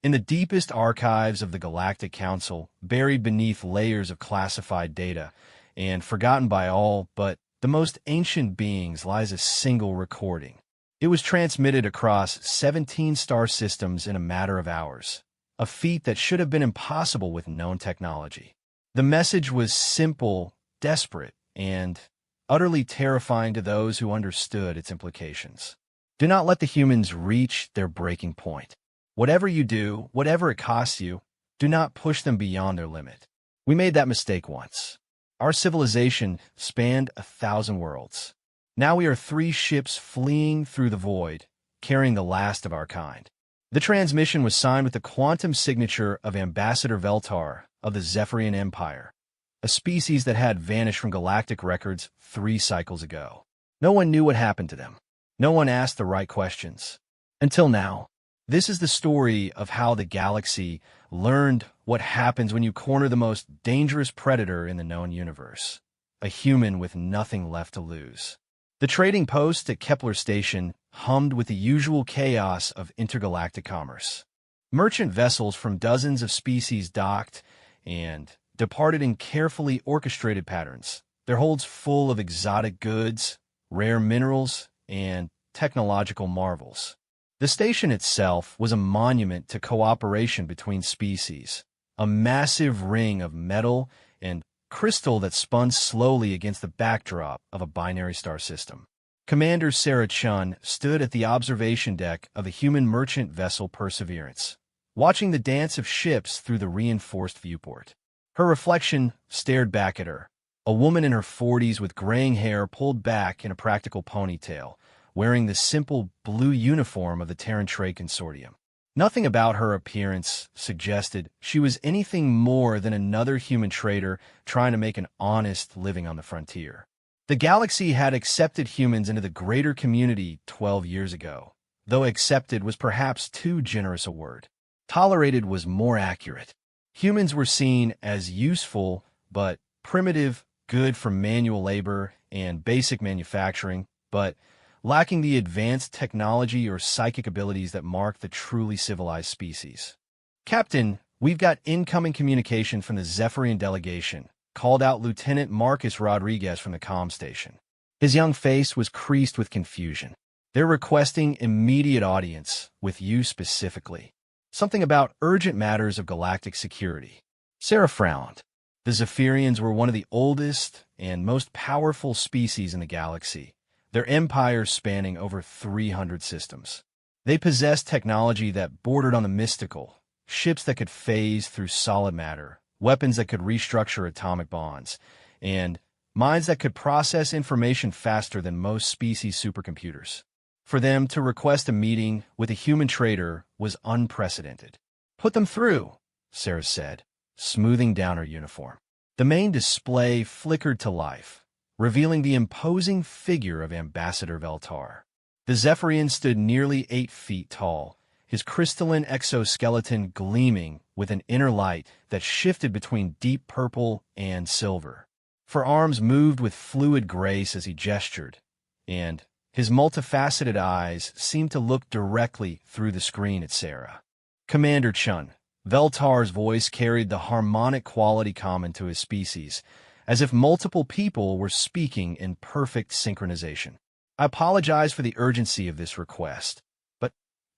In the deepest archives of the Galactic Council, buried beneath layers of classified data, and forgotten by all but the most ancient beings, lies a single recording. It was transmitted across 17 star systems in a matter of hours, a feat that should have been impossible with known technology. The message was simple, desperate, and utterly terrifying to those who understood its implications. Do not let the humans reach their breaking point. Whatever you do, whatever it costs you, do not push them beyond their limit. We made that mistake once. Our civilization spanned 1,000 worlds. Now we are 3 ships fleeing through the void, carrying the last of our kind. The transmission was signed with the quantum signature of Ambassador Veltar of the Zephyrian Empire, a species that had vanished from galactic records 3 cycles ago. No one knew what happened to them. No one asked the right questions. Until now. This is the story of how the galaxy learned what happens when you corner the most dangerous predator in the known universe, a human with nothing left to lose. The trading post at Kepler Station hummed with the usual chaos of intergalactic commerce. Merchant vessels from dozens of species docked and departed in carefully orchestrated patterns, their holds full of exotic goods, rare minerals, and technological marvels. The station itself was a monument to cooperation between species, a massive ring of metal and crystal that spun slowly against the backdrop of a binary star system. Commander Sarah Chun stood at the observation deck of the human merchant vessel Perseverance, watching the dance of ships through the reinforced viewport. Her reflection stared back at her, a woman in her 40s with graying hair pulled back in a practical ponytail, wearing the simple blue uniform of the Terran Trade Consortium. Nothing about her appearance suggested she was anything more than another human trader trying to make an honest living on the frontier. The galaxy had accepted humans into the greater community 12 years ago, though accepted was perhaps too generous a word. Tolerated was more accurate. Humans were seen as useful but primitive, good for manual labor and basic manufacturing, but lacking the advanced technology or psychic abilities that mark the truly civilized species. "Captain, we've got incoming communication from the Zephyrian delegation," called out Lieutenant Marcus Rodriguez from the comm station. His young face was creased with confusion. "They're requesting immediate audience, with you specifically. Something about urgent matters of galactic security." Sarah frowned. The Zephyrians were one of the oldest and most powerful species in the galaxy, their empire spanning over 300 systems. They possessed technology that bordered on the mystical, ships that could phase through solid matter, weapons that could restructure atomic bonds, and minds that could process information faster than most species supercomputers. For them to request a meeting with a human trader was unprecedented. "Put them through," Sarah said, smoothing down her uniform. The main display flickered to life, revealing the imposing figure of Ambassador Veltar. The Zephyrian stood nearly 8 feet tall, his crystalline exoskeleton gleaming with an inner light that shifted between deep purple and silver. For arms moved with fluid grace as he gestured, and his multifaceted eyes seemed to look directly through the screen at Sarah. "Commander Chun," Veltar's voice carried the harmonic quality common to his species, as if multiple people were speaking in perfect synchronization. "I apologize for the urgency of this request, but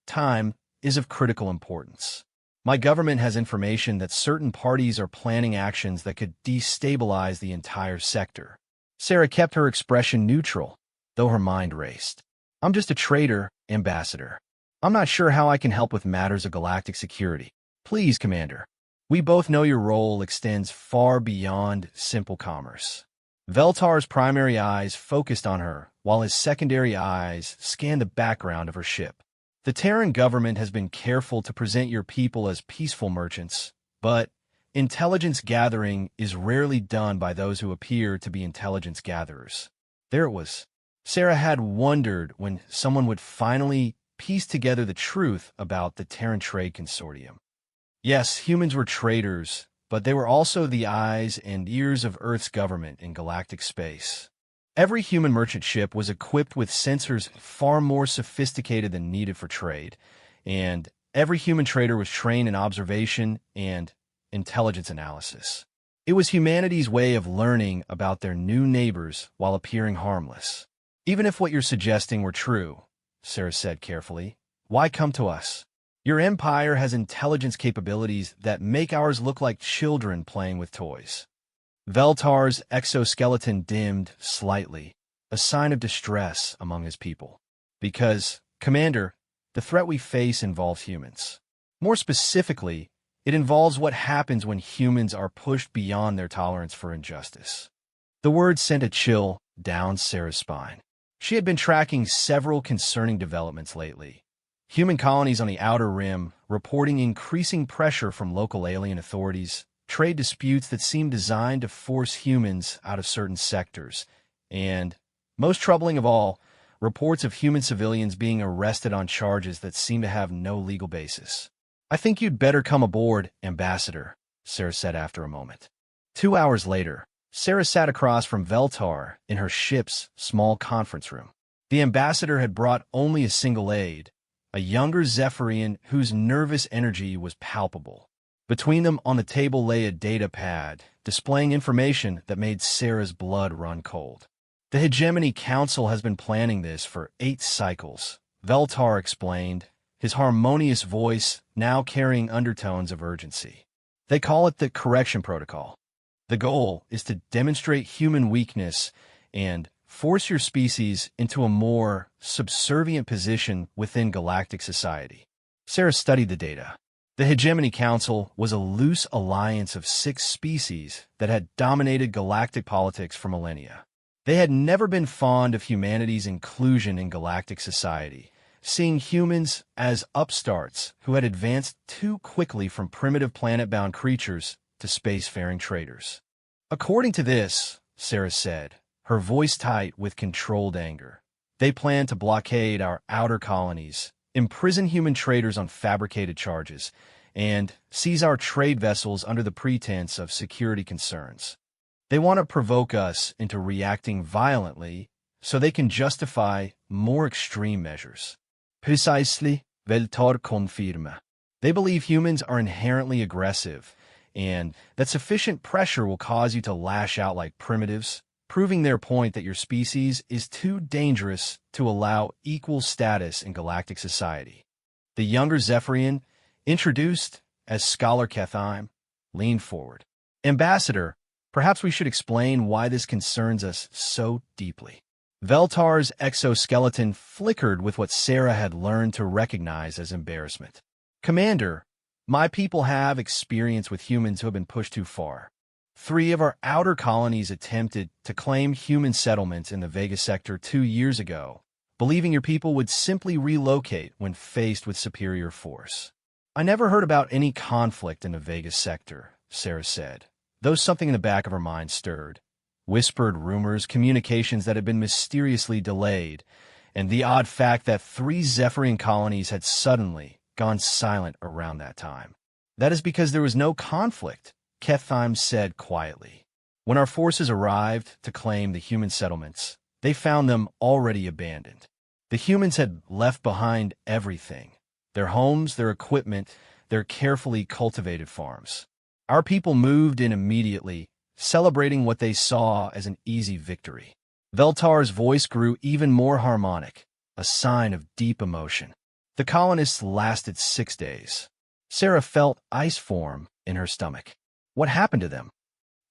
time is of critical importance. My government has information that certain parties are planning actions that could destabilize the entire sector." Sarah kept her expression neutral, though her mind raced. "I'm just a trader, Ambassador. I'm not sure how I can help with matters of galactic security. Please, Commander. We both know your role extends far beyond simple commerce." Veltar's primary eyes focused on her, while his secondary eyes scanned the background of her ship. "The Terran government has been careful to present your people as peaceful merchants, but intelligence gathering is rarely done by those who appear to be intelligence gatherers." There it was. Sarah had wondered when someone would finally piece together the truth about the Terran Trade Consortium. Yes, humans were traders, but they were also the eyes and ears of Earth's government in galactic space. Every human merchant ship was equipped with sensors far more sophisticated than needed for trade, and Every human trader was trained in observation and intelligence analysis. It was humanity's way of learning about their new neighbors while appearing harmless. Even if what you're suggesting were true, Sarah said carefully, why come to us? Your empire has intelligence capabilities that make ours look like children playing with toys. Veltar's exoskeleton dimmed slightly, a sign of distress among his people. Because, Commander, the threat we face involves humans. More specifically, it involves what happens when humans are pushed beyond their tolerance for injustice. The word sent a chill down Sarah's spine. She had been tracking several concerning developments lately. Human colonies on the Outer Rim reporting increasing pressure from local alien authorities, trade disputes that seem designed to force humans out of certain sectors, and, most troubling of all, reports of human civilians being arrested on charges that seem to have no legal basis. I think you'd better come aboard, Ambassador, Sarah said after a moment. 2 hours later, Sarah sat across from Veltar in her ship's small conference room. The ambassador had brought only a single aide, a younger Zephyrian whose nervous energy was palpable. Between them on the table lay a data pad, displaying information that made Sarah's blood run cold. The Hegemony Council has been planning this for 8 cycles, Veltar explained, his harmonious voice now carrying undertones of urgency. They call it the Correction Protocol. The goal is to demonstrate human weakness and force your species into a more subservient position within galactic society. Sarah studied the data. The Hegemony Council was a loose alliance of 6 species that had dominated galactic politics for millennia. They had never been fond of humanity's inclusion in galactic society, seeing humans as upstarts who had advanced too quickly from primitive planet-bound creatures to spacefaring traders. According to this, Sarah said, her voice tight with controlled anger, they plan to blockade our outer colonies, imprison human traders on fabricated charges, and seize our trade vessels under the pretense of security concerns. They want to provoke us into reacting violently so they can justify more extreme measures. Precisely, Veltar confirma. They believe humans are inherently aggressive, and that sufficient pressure will cause you to lash out like primitives, proving their point that your species is too dangerous to allow equal status in galactic society. The younger Zephyrian, introduced as Scholar Kethime, leaned forward. Ambassador, perhaps we should explain why this concerns us so deeply. Veltar's exoskeleton flickered with what Sarah had learned to recognize as embarrassment. Commander, my people have experience with humans who have been pushed too far. 3 of our outer colonies attempted to claim human settlements in the Vega sector 2 years ago, believing your people would simply relocate when faced with superior force. I never heard about any conflict in the Vega sector, Sarah said, though something in the back of her mind stirred. Whispered rumors, communications that had been mysteriously delayed, and the odd fact that 3 Zephyrian colonies had suddenly gone silent around that time. That is because there was no conflict, Kethime said quietly. When our forces arrived to claim the human settlements, they found them already abandoned. The humans had left behind everything: their homes, their equipment, their carefully cultivated farms. Our people moved in immediately, celebrating what they saw as an easy victory. Veltar's voice grew even more harmonic, a sign of deep emotion. The colonists lasted 6 days. Sarah felt ice form in her stomach. What happened to them?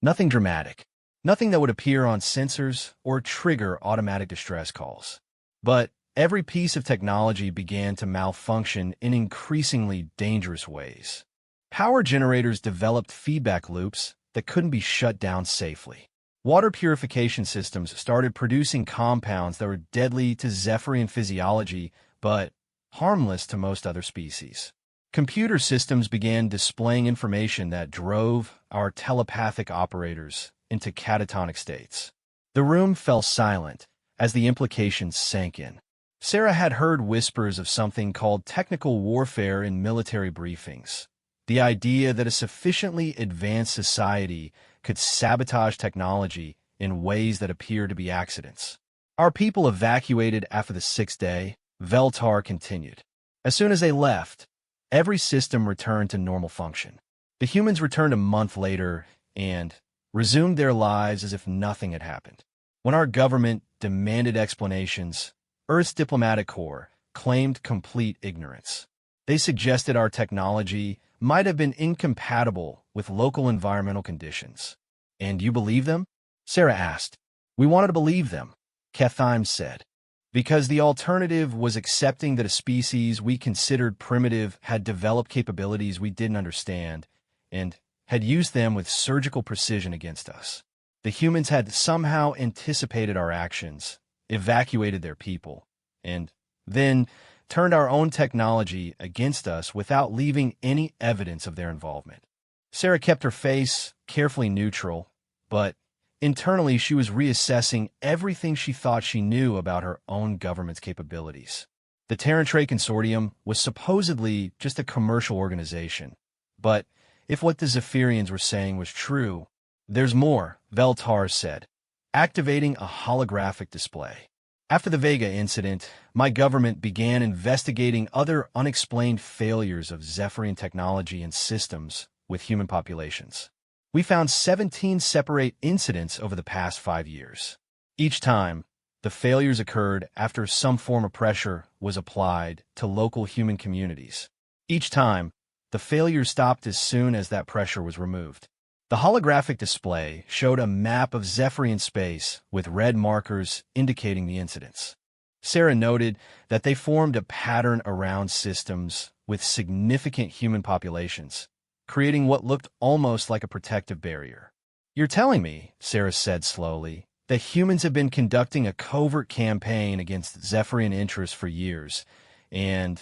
Nothing dramatic. Nothing that would appear on sensors or trigger automatic distress calls. But every piece of technology began to malfunction in increasingly dangerous ways. Power generators developed feedback loops that couldn't be shut down safely. Water purification systems started producing compounds that were deadly to Zephyrian physiology, but harmless to most other species. Computer systems began displaying information that drove our telepathic operators into catatonic states. The room fell silent as the implications sank in. Sarah had heard whispers of something called technical warfare in military briefings. The idea that a sufficiently advanced society could sabotage technology in ways that appear to be accidents. Our people evacuated after the 6th day, Veltar continued. As soon as they left, Every system returned to normal function. The humans returned a month later and resumed their lives as if nothing had happened. When our government demanded explanations, Earth's diplomatic corps claimed complete ignorance. They suggested our technology might have been incompatible with local environmental conditions. And you believe them? Sarah asked. We wanted to believe them, Kethyme said, because the alternative was accepting that a species we considered primitive had developed capabilities we didn't understand and had used them with surgical precision against us. The humans had somehow anticipated our actions, evacuated their people, and then turned our own technology against us without leaving any evidence of their involvement. Sarah kept her face carefully neutral, but internally she was reassessing everything she thought she knew about her own government's capabilities. The Terran Trade Consortium was supposedly just a commercial organization, but if what the Zephyrians were saying was true, there's more, Veltar said, activating a holographic display. After the Vega incident, my government began investigating other unexplained failures of Zephyrian technology and systems with human populations. We found 17 separate incidents over the past 5 years. Each time, the failures occurred after some form of pressure was applied to local human communities. Each time, the failures stopped as soon as that pressure was removed. The holographic display showed a map of Zephyrian space with red markers indicating the incidents. Sarah noted that they formed a pattern around systems with significant human populations, creating what looked almost like a protective barrier. You're telling me, Sarah said slowly, that humans have been conducting a covert campaign against Zephyrian interests for years, and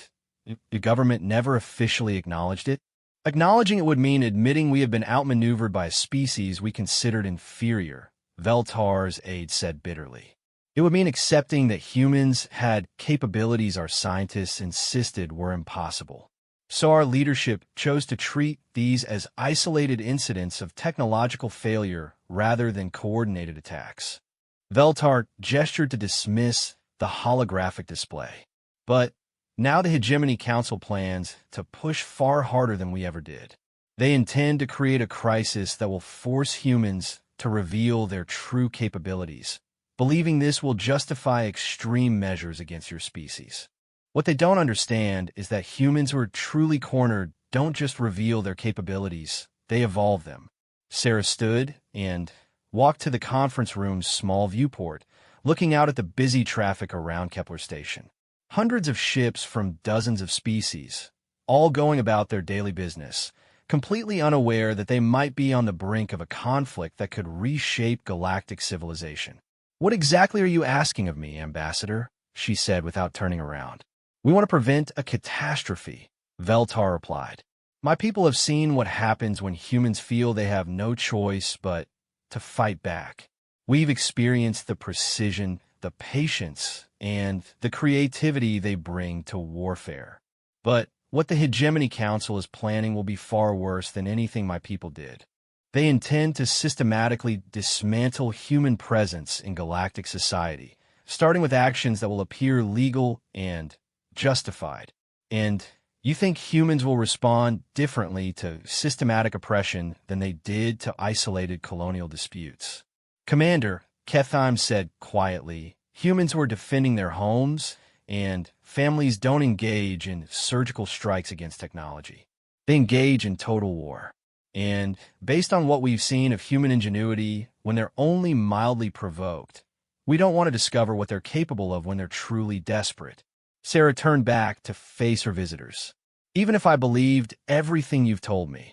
the government never officially acknowledged it? Acknowledging it would mean admitting we have been outmaneuvered by a species we considered inferior, Veltar's aide said bitterly. It would mean accepting that humans had capabilities our scientists insisted were impossible. So our leadership chose to treat these as isolated incidents of technological failure rather than coordinated attacks. Veltar gestured to dismiss the holographic display. But now the Hegemony Council plans to push far harder than we ever did. They intend to create a crisis that will force humans to reveal their true capabilities, believing this will justify extreme measures against your species. What they don't understand is that humans who are truly cornered don't just reveal their capabilities, they evolve them. Sarah stood and walked to the conference room's small viewport, looking out at the busy traffic around Kepler Station. Hundreds of ships from dozens of species, all going about their daily business, completely unaware that they might be on the brink of a conflict that could reshape galactic civilization. What exactly are you asking of me, Ambassador? She said without turning around. We want to prevent a catastrophe, Veltar replied. My people have seen what happens when humans feel they have no choice but to fight back. We've experienced the precision, the patience, and the creativity they bring to warfare. But what the Hegemony Council is planning will be far worse than anything my people did. They intend to systematically dismantle human presence in galactic society, starting with actions that will appear legal and justified. And you think humans will respond differently to systematic oppression than they did to isolated colonial disputes. Commander, Kethyme said quietly, humans who are defending their homes and families don't engage in surgical strikes against technology. They engage in total war. And based on what we've seen of human ingenuity when they're only mildly provoked, we don't want to discover what they're capable of when they're truly desperate. Sarah turned back to face her visitors. Even if I believed everything you've told me,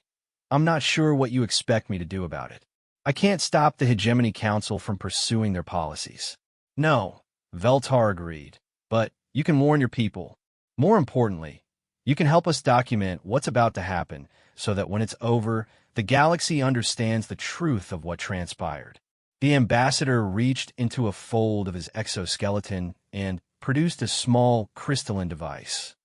I'm not sure what you expect me to do about it. I can't stop the Hegemony Council from pursuing their policies. No, Veltar agreed, but you can warn your people. More importantly, you can help us document what's about to happen so that when it's over, the galaxy understands the truth of what transpired. The ambassador reached into a fold of his exoskeleton and produced a small crystalline device.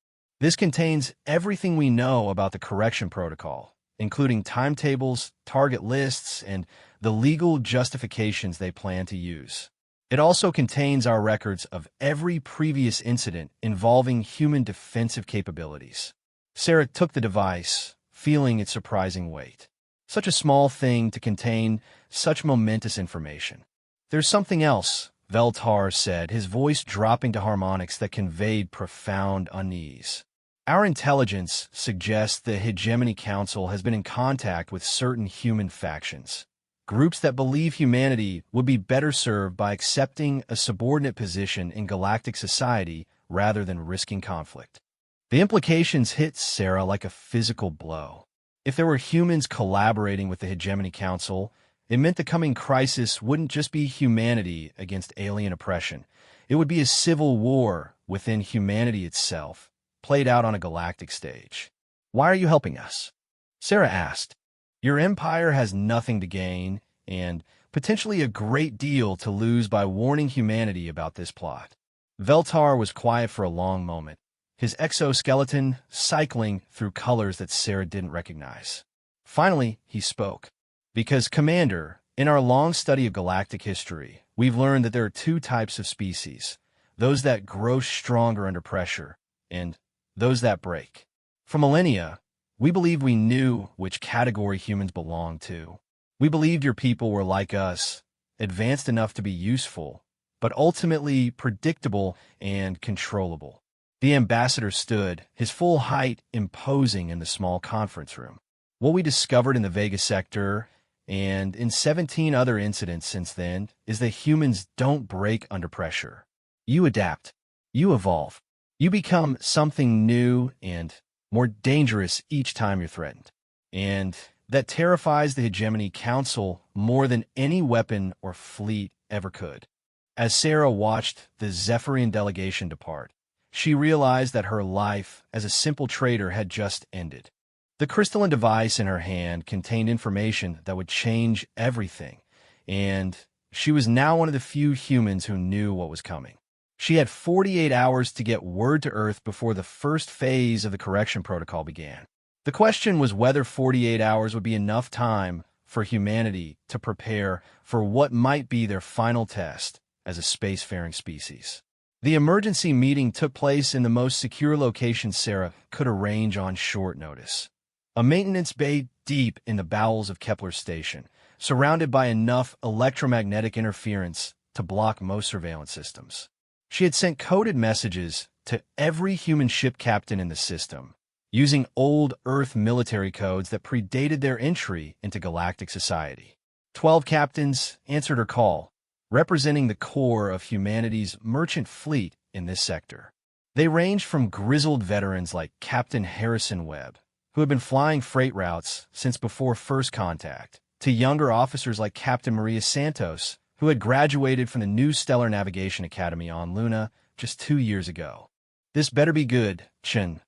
This contains everything we know about the correction protocol, including timetables, target lists, and the legal justifications they plan to use. It also contains our records of every previous incident involving human defensive capabilities. Sarah took the device, feeling its surprising weight. Such a small thing to contain such momentous information. There's something else, Veltar said, his voice dropping to harmonics that conveyed profound unease. Our intelligence suggests the Hegemony Council has been in contact with certain human factions, groups that believe humanity would be better served by accepting a subordinate position in galactic society rather than risking conflict. The implications hit Sarah like a physical blow. If there were humans collaborating with the Hegemony Council, it meant the coming crisis wouldn't just be humanity against alien oppression. It would be a civil war within humanity itself, played out on a galactic stage. Why are you helping us? Sarah asked. Your empire has nothing to gain, and potentially a great deal to lose by warning humanity about this plot. Veltar was quiet for a long moment, his exoskeleton cycling through colors that Sarah didn't recognize. Finally, he spoke. Because, Commander, in our long study of galactic history, we've learned that there are two types of species, those that grow stronger under pressure, and those that break. For millennia, we believed we knew which category humans belonged to. We believed your people were like us, advanced enough to be useful, but ultimately predictable and controllable. The ambassador stood, his full height imposing in the small conference room. What we discovered in the Vega sector, and in 17 other incidents since then, is that humans don't break under pressure. You adapt. You evolve. You become something new and more dangerous each time you're threatened. And that terrifies the Hegemony Council more than any weapon or fleet ever could. As Sarah watched the Zephyrian delegation depart, she realized that her life as a simple trader had just ended. The crystalline device in her hand contained information that would change everything, and she was now one of the few humans who knew what was coming. She had 48 hours to get word to Earth before the first phase of the correction protocol began. The question was whether 48 hours would be enough time for humanity to prepare for what might be their final test as a spacefaring species. The emergency meeting took place in the most secure location Sarah could arrange on short notice. A maintenance bay deep in the bowels of Kepler Station, surrounded by enough electromagnetic interference to block most surveillance systems. She had sent coded messages to every human ship captain in the system, using old Earth military codes that predated their entry into galactic society. 12 captains answered her call, representing the core of humanity's merchant fleet in this sector. They ranged from grizzled veterans like Captain Harrison Webb, who had been flying freight routes since before first contact, to younger officers like Captain Maria Santos, who had graduated from the New Stellar Navigation Academy on Luna just 2 years ago. This better be good, Chen,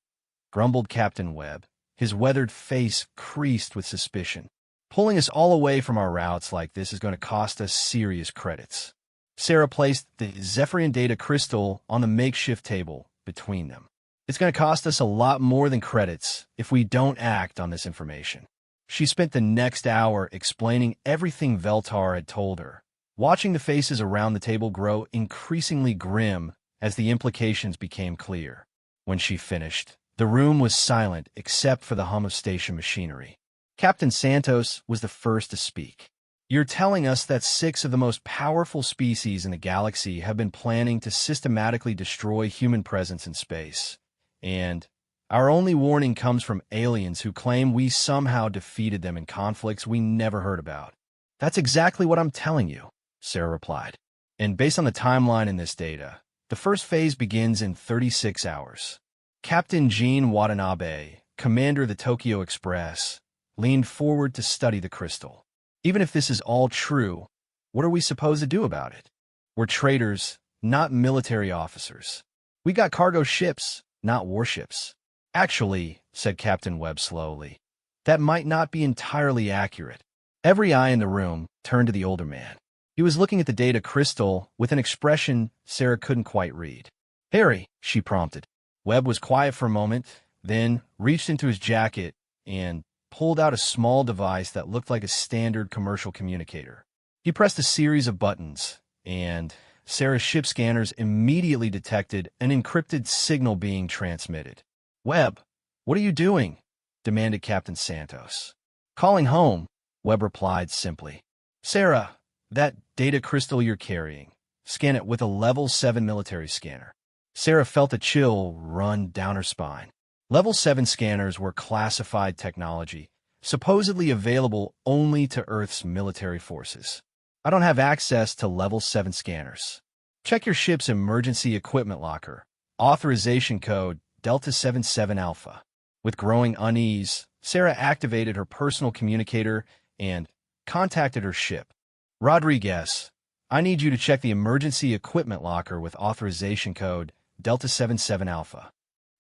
grumbled Captain Webb, his weathered face creased with suspicion. Pulling us all away from our routes like this is going to cost us serious credits. Sarah placed the Zephyrian data crystal on the makeshift table between them. It's going to cost us a lot more than credits if we don't act on this information. She spent the next hour explaining everything Veltar had told her, watching the faces around the table grow increasingly grim as the implications became clear. When she finished, the room was silent except for the hum of station machinery. Captain Santos was the first to speak. You're telling us that 6 of the most powerful species in the galaxy have been planning to systematically destroy human presence in space. And our only warning comes from aliens who claim we somehow defeated them in conflicts we never heard about. That's exactly what I'm telling you, Sarah replied. And based on the timeline in this data, the first phase begins in 36 hours. Captain Jean Watanabe, commander of the Tokyo Express, leaned forward to study the crystal. Even if this is all true, what are we supposed to do about it? We're traders, not military officers. We got cargo ships, not warships. Actually, said Captain Webb slowly, that might not be entirely accurate. Every eye in the room turned to the older man. He was looking at the data crystal with an expression Sarah couldn't quite read. Harry, she prompted. Webb was quiet for a moment, then reached into his jacket and pulled out a small device that looked like a standard commercial communicator. He pressed a series of buttons, and Sarah's ship scanners immediately detected an encrypted signal being transmitted. Webb, "What are you doing?" demanded Captain Santos. "Calling home," Webb replied simply. "Sarah, that data crystal you're carrying. Scan it with a Level 7 military scanner." Sarah felt a chill run down her spine. Level 7 scanners were classified technology, supposedly available only to Earth's military forces. "I don't have access to Level 7 scanners." "Check your ship's emergency equipment locker. Authorization code Delta 77 Alpha." With growing unease, Sarah activated her personal communicator and contacted her ship. "Rodriguez, I need you to check the emergency equipment locker with authorization code Delta 77 Alpha."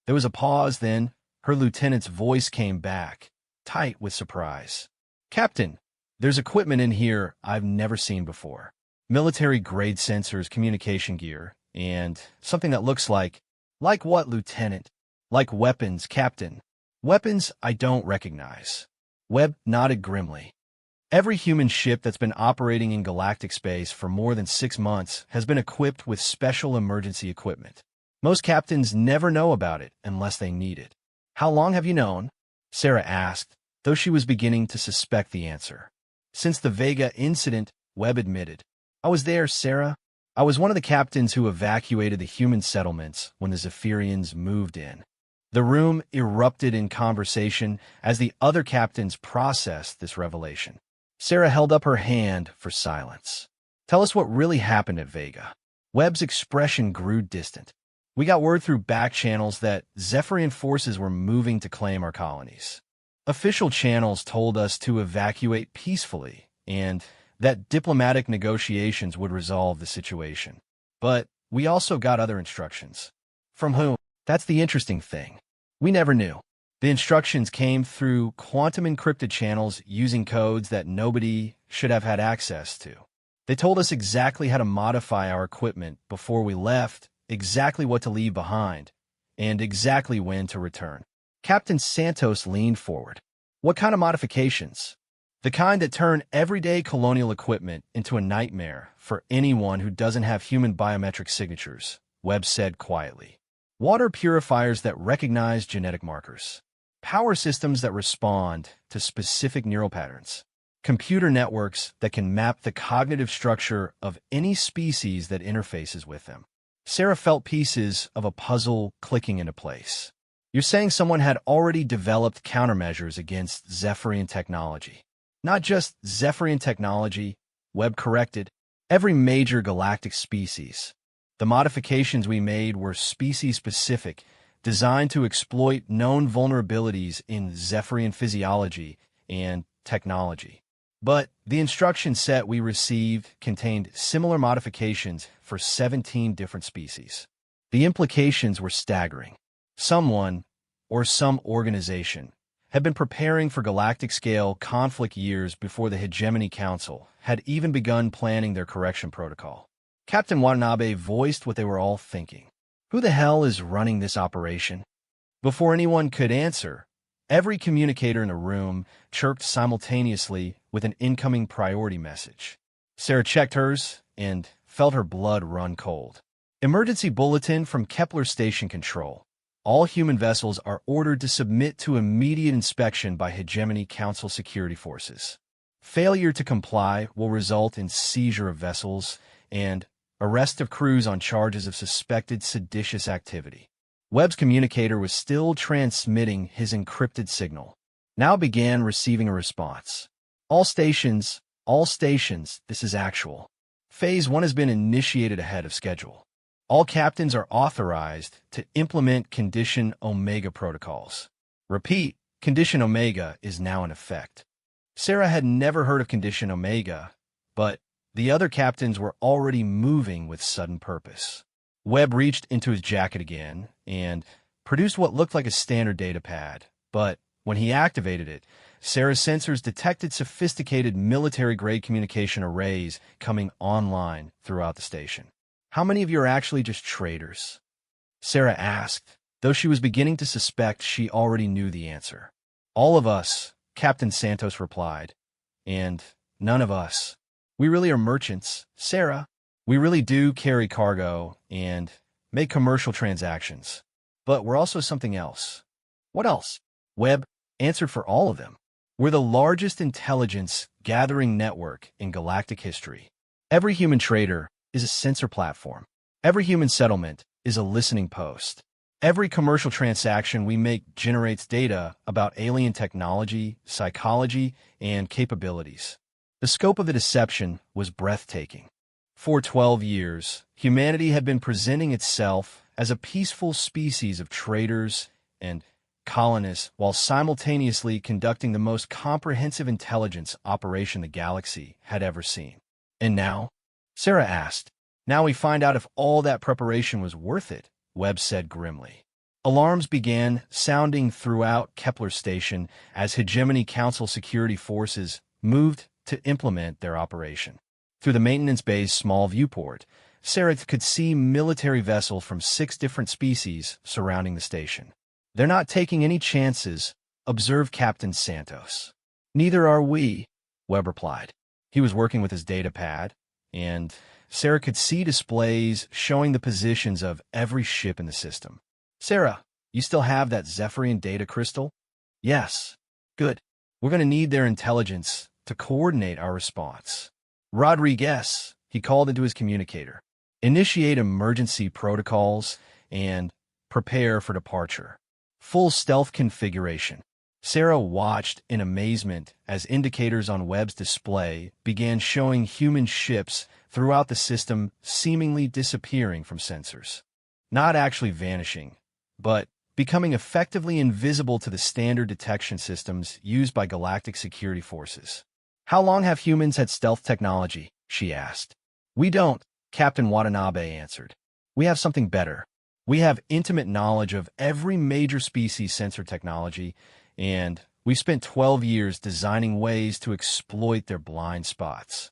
There was a pause, then her lieutenant's voice came back, tight with surprise. "Captain, there's equipment in here I've never seen before. Military-grade sensors, communication gear, and something that looks like..." "Like what, Lieutenant?" "Like weapons, Captain. Weapons I don't recognize." Webb nodded grimly. "Every human ship that's been operating in galactic space for more than 6 months has been equipped with special emergency equipment. Most captains never know about it unless they need it." "How long have you known?" Sarah asked, though she was beginning to suspect the answer. "Since the Vega incident," Webb admitted. "I was there, Sarah. I was one of the captains who evacuated the human settlements when the Zephyrians moved in." The room erupted in conversation as the other captains processed this revelation. Sarah held up her hand for silence. "Tell us what really happened at Vega." Webb's expression grew distant. "We got word through back channels that Zephyrian forces were moving to claim our colonies. Official channels told us to evacuate peacefully and that diplomatic negotiations would resolve the situation. But we also got other instructions." "From whom?" "That's the interesting thing. We never knew. The instructions came through quantum-encrypted channels using codes that nobody should have had access to. They told us exactly how to modify our equipment before we left, exactly what to leave behind, and exactly when to return." Captain Santos leaned forward. "What kind of modifications?" "The kind that turn everyday colonial equipment into a nightmare for anyone who doesn't have human biometric signatures," Webb said quietly. "Water purifiers that recognize genetic markers. Power systems that respond to specific neural patterns. Computer networks that can map the cognitive structure of any species that interfaces with them." Sarah felt pieces of a puzzle clicking into place. "You're saying someone had already developed countermeasures against Zephyrian technology?" "Not just Zephyrian technology," Webb corrected. "Every major galactic species. The modifications we made were species-specific, designed to exploit known vulnerabilities in Zephyrian physiology and technology. But the instruction set we received contained similar modifications for 17 different species." The implications were staggering. Someone, or some organization, had been preparing for galactic-scale conflict years before the Hegemony Council had even begun planning their correction protocol. Captain Watanabe voiced what they were all thinking. "Who the hell is running this operation?" Before anyone could answer, every communicator in the room chirped simultaneously with an incoming priority message. Sarah checked hers and felt her blood run cold. "Emergency bulletin from Kepler Station Control. All human vessels are ordered to submit to immediate inspection by Hegemony Council security forces. Failure to comply will result in seizure of vessels and arrest of crews on charges of suspected seditious activity." Webb's communicator was still transmitting his encrypted signal. Now began receiving a response. All stations, this is actual. Phase 1 has been initiated ahead of schedule. All captains are authorized to implement Condition Omega protocols. Repeat, Condition Omega is now in effect." Sarah had never heard of Condition Omega, but the other captains were already moving with sudden purpose. Webb reached into his jacket again and produced what looked like a standard data pad, but when he activated it, Sarah's sensors detected sophisticated military-grade communication arrays coming online throughout the station. "How many of you are actually just traitors?" Sarah asked, though she was beginning to suspect she already knew the answer. "All of us," Captain Santos replied, "and none of us. We really are merchants, Sarah. We really do carry cargo and make commercial transactions. But we're also something else. What else? Webb answered for all of them. We're the largest intelligence gathering network in galactic history. Every human trader is a sensor platform. Every human settlement is a listening post. Every commercial transaction we make generates data about alien technology, psychology, and capabilities. The scope of the deception was breathtaking. For 12 years, humanity had been presenting itself as a peaceful species of traders and colonists while simultaneously conducting the most comprehensive intelligence operation the galaxy had ever seen. And now? Sarah asked. Now we find out if all that preparation was worth it, Webb said grimly. Alarms began sounding throughout Kepler Station as Hegemony Council security forces moved to implement their operation. Through the maintenance bay's small viewport, Sarah could see military vessels from 6 different species surrounding the station. They're not taking any chances, observed Captain Santos. Neither are we, Webb replied. He was working with his data pad, and Sarah could see displays showing the positions of every ship in the system. Sarah, you still have that Zephyrian data crystal? Yes. Good. We're going to need their intelligence to coordinate our response. Rodriguez, he called into his communicator. Initiate emergency protocols and prepare for departure. Full stealth configuration. Sarah watched in amazement as indicators on Webb's display began showing human ships throughout the system seemingly disappearing from sensors. Not actually vanishing, but becoming effectively invisible to the standard detection systems used by galactic security forces. How long have humans had stealth technology? She asked. We don't, Captain Watanabe answered. We have something better. We have intimate knowledge of every major species sensor technology, and we spent 12 years designing ways to exploit their blind spots.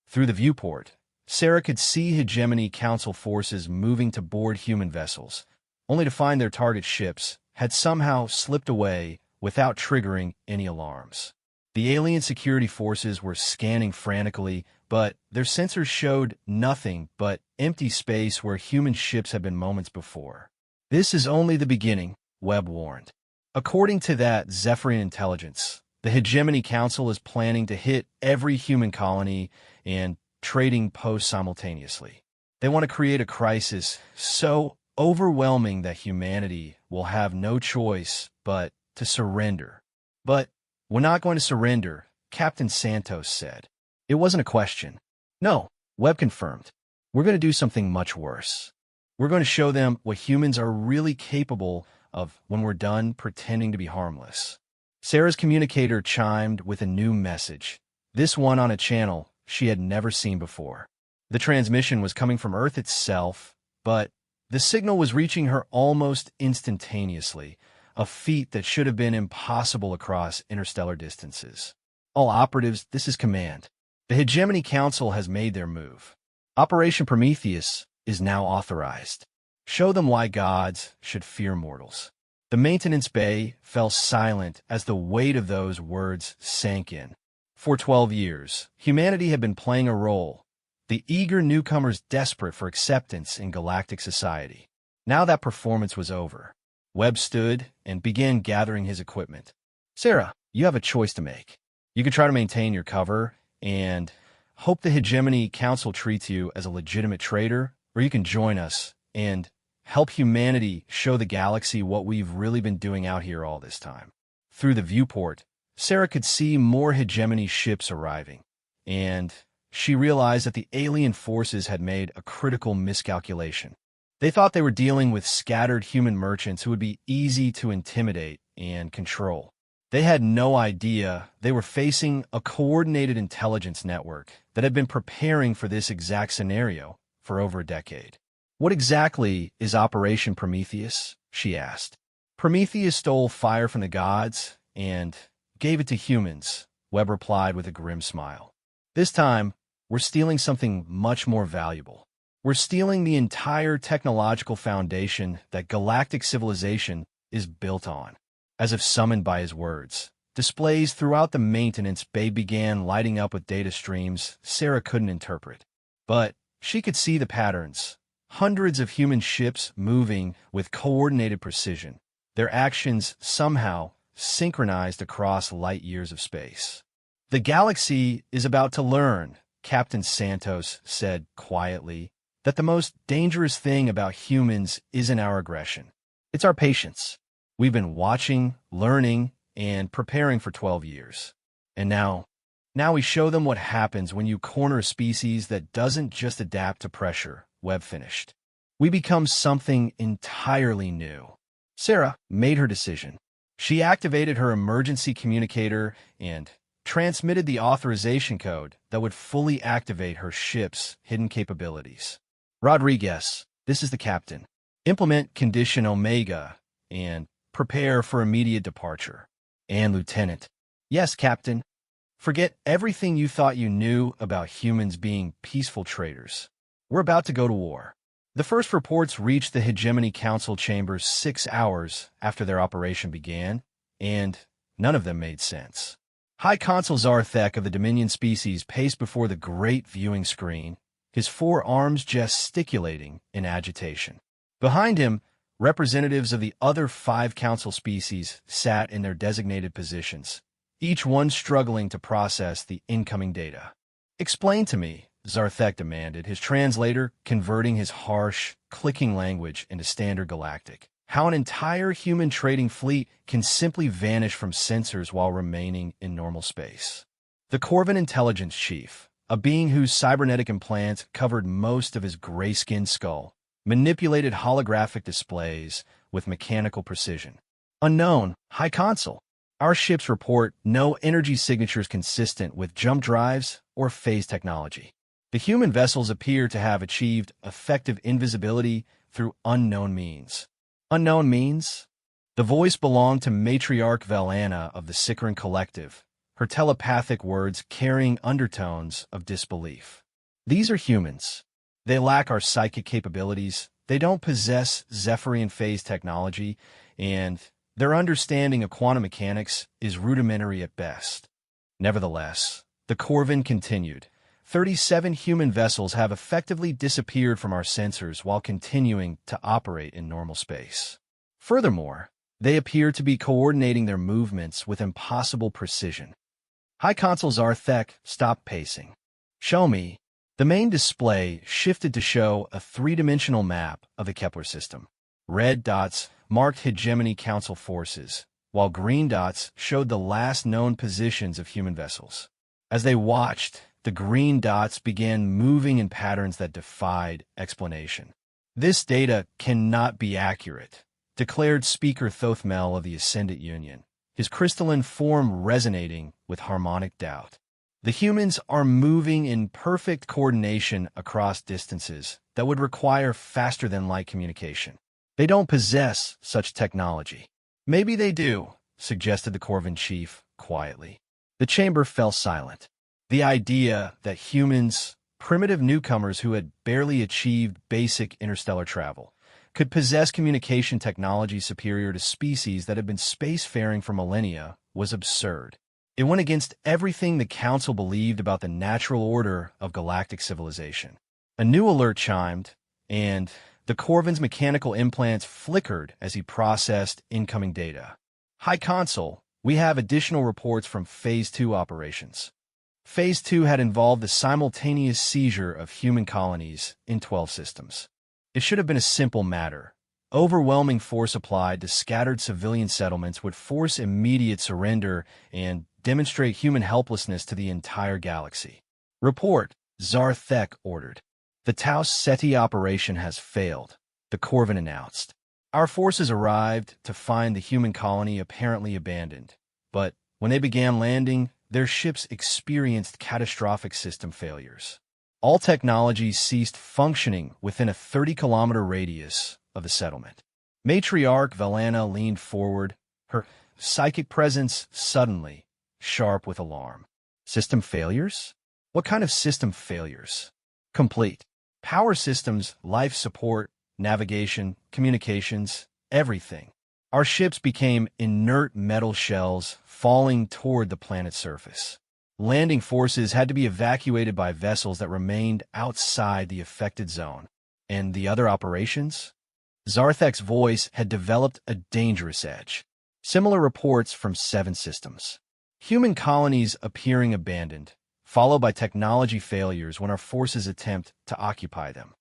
Through the viewport, Sarah could see Hegemony Council forces moving to board human vessels, only to find their target ships had somehow slipped away without triggering any alarms. The alien security forces were scanning frantically, but their sensors showed nothing but empty space where human ships had been moments before. This is only the beginning, Webb warned. According to that Zephyrian intelligence, the Hegemony Council is planning to hit every human colony and trading post simultaneously. They want to create a crisis so overwhelming that humanity will have no choice but to surrender. But we're not going to surrender, Captain Santos said. It wasn't a question. No, Webb confirmed. We're going to do something much worse. We're going to show them what humans are really capable of when we're done pretending to be harmless. Sarah's communicator chimed with a new message, this one on a channel she had never seen before. The transmission was coming from Earth itself, but the signal was reaching her almost instantaneously, a feat that should have been impossible across interstellar distances. All operatives, this is command. The Hegemony Council has made their move. Operation Prometheus is now authorized. Show them why gods should fear mortals. The maintenance bay fell silent as the weight of those words sank in. For 12 years, humanity had been playing a role, the eager newcomers desperate for acceptance in galactic society. Now that performance was over. Webb stood and began gathering his equipment. Sarah, you have a choice to make. You can try to maintain your cover and hope the Hegemony Council treats you as a legitimate trader, or you can join us and help humanity show the galaxy what we've really been doing out here all this time. Through the viewport, Sarah could see more Hegemony ships arriving, and she realized that the alien forces had made a critical miscalculation. They thought they were dealing with scattered human merchants who would be easy to intimidate and control. They had no idea they were facing a coordinated intelligence network that had been preparing for this exact scenario for over a decade. What exactly is Operation Prometheus? She asked. Prometheus stole fire from the gods and gave it to humans, Webb replied with a grim smile. This time, we're stealing something much more valuable. We're stealing the entire technological foundation that galactic civilization is built on. As if summoned by his words, displays throughout the maintenance bay began lighting up with data streams Sarah couldn't interpret. But she could see the patterns. Hundreds of human ships moving with coordinated precision. their actions somehow synchronized across light years of space. "The galaxy is about to learn," Captain Santos said quietly, "that the most dangerous thing about humans isn't our aggression. It's our patience. We've been watching, learning, and preparing for 12 years. And now we show them what happens when you corner a species that doesn't just adapt to pressure," Webb finished. "We become something entirely new." Sarah made her decision. She activated her emergency communicator and transmitted the authorization code that would fully activate her ship's hidden capabilities. "Rodriguez, this is the captain. Implement Condition Omega and prepare for immediate departure." "And Lieutenant." "Yes, Captain. Forget everything you thought you knew about humans being peaceful traders. We're about to go to war." The first reports reached the Hegemony Council chambers 6 hours after their operation began, and none of them made sense. High Consul Zarthek of the Dominion species paced before the great viewing screen, his 4 arms gesticulating in agitation. Behind him, representatives of the other 5 Council species sat in their designated positions, each one struggling to process the incoming data. "Explain to me," Zarthek demanded, his translator converting his harsh, clicking language into standard galactic, "how an entire human trading fleet can simply vanish from sensors while remaining in normal space." The Corvin intelligence chief, a being whose cybernetic implants covered most of his gray-skinned skull, manipulated holographic displays with mechanical precision. "Unknown, High Consul. Our ships report no energy signatures consistent with jump drives or phase technology. The human vessels appear to have achieved effective invisibility through unknown means." "Unknown means?" The voice belonged to Matriarch Velana of the Sicaran Collective, her telepathic words carrying undertones of disbelief. "These are humans. They lack our psychic capabilities, they don't possess Zephyrian phase technology, and their understanding of quantum mechanics is rudimentary at best." Nevertheless, the Corvin continued, 37 human vessels have effectively disappeared from our sensors while continuing to operate in normal space. Furthermore, they appear to be coordinating their movements with impossible precision." High Consul Zarthek stopped pacing. "Show me." The main display shifted to show a 3-dimensional map of the Kepler system. Red dots marked Hegemony Council forces, while green dots showed the last known positions of human vessels. As they watched, the green dots began moving in patterns that defied explanation. "This data cannot be accurate," declared Speaker Thothmel of the Ascendant Union, his crystalline form resonating with harmonic doubt. "The humans are moving in perfect coordination across distances that would require faster-than-light communication. They don't possess such technology." "Maybe they do," suggested the Corvin chief quietly. The chamber fell silent. The idea that humans, primitive newcomers who had barely achieved basic interstellar travel, could possess communication technology superior to species that had been spacefaring for millennia was absurd. It went against everything the Council believed about the natural order of galactic civilization. A new alert chimed, and the Corvin's mechanical implants flickered as he processed incoming data. "High Consul, we have additional reports from Phase 2 operations." Phase 2 had involved the simultaneous seizure of human colonies in 12 systems. It should have been a simple matter. Overwhelming force applied to scattered civilian settlements would force immediate surrender and demonstrate human helplessness to the entire galaxy. "Report," Zarthek ordered. "The Tau Ceti operation has failed," the Corvin announced. "Our forces arrived to find the human colony apparently abandoned, but when they began landing, their ships experienced catastrophic system failures. All technologies ceased functioning within a 30-kilometer radius of the settlement." Matriarch Velana leaned forward, her psychic presence suddenly sharp with alarm. "System failures? What kind of system failures?" "Complete. Power systems, life support, navigation, communications, everything. Our ships became inert metal shells falling toward the planet's surface. Landing forces had to be evacuated by vessels that remained outside the affected zone." "And the other operations?" Zarthek's voice had developed a dangerous edge. Similar reports from 7 systems. Human colonies appearing abandoned, followed by technology failures when our forces attempt to occupy them.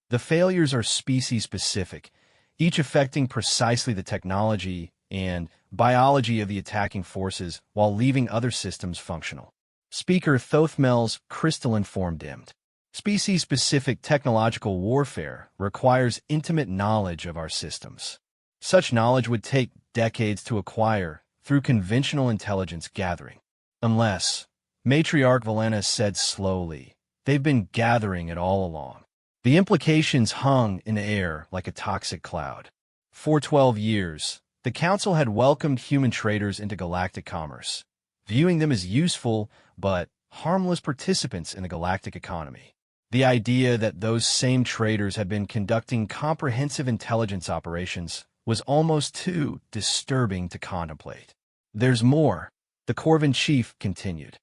The failures are species-specific, each affecting precisely the technology and biology of the attacking forces while leaving other systems functional. Speaker Thothmel's crystalline form dimmed. Species-specific technological warfare requires intimate knowledge of our systems. Such knowledge would take decades to acquire through conventional intelligence gathering. Unless, Matriarch Valena said slowly, they've been gathering it all along. The implications hung in the air like a toxic cloud. For 12 years, the Council had welcomed human traders into galactic commerce, viewing them as useful but harmless participants in the galactic economy. The idea that those same traders had been conducting comprehensive intelligence operations was almost too disturbing to contemplate. There's more, the Corvin chief continued.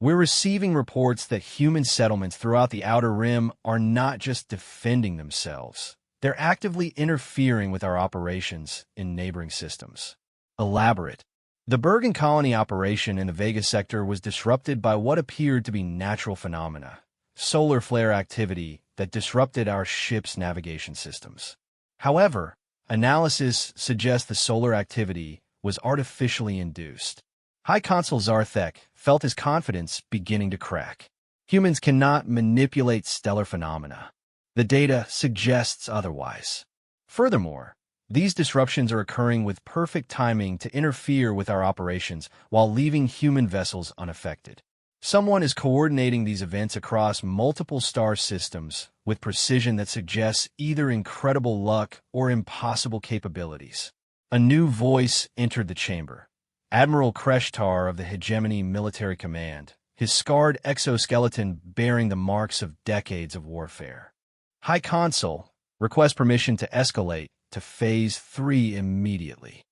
We're receiving reports that human settlements throughout the Outer Rim are not just defending themselves. They're actively interfering with our operations in neighboring systems. Elaborate. The Bergen colony operation in the Vega sector was disrupted by what appeared to be natural phenomena, solar flare activity that disrupted our ship's navigation systems. However, analysis suggests the solar activity was artificially induced. High Consul Zarthek felt his confidence beginning to crack. Humans cannot manipulate stellar phenomena. The data suggests otherwise. Furthermore, these disruptions are occurring with perfect timing to interfere with our operations while leaving human vessels unaffected. Someone is coordinating these events across multiple star systems with precision that suggests either incredible luck or impossible capabilities. A new voice entered the chamber. Admiral Kreshtar of the Hegemony Military Command, his scarred exoskeleton bearing the marks of decades of warfare. High Consul, request permission to escalate to Phase 3 immediately.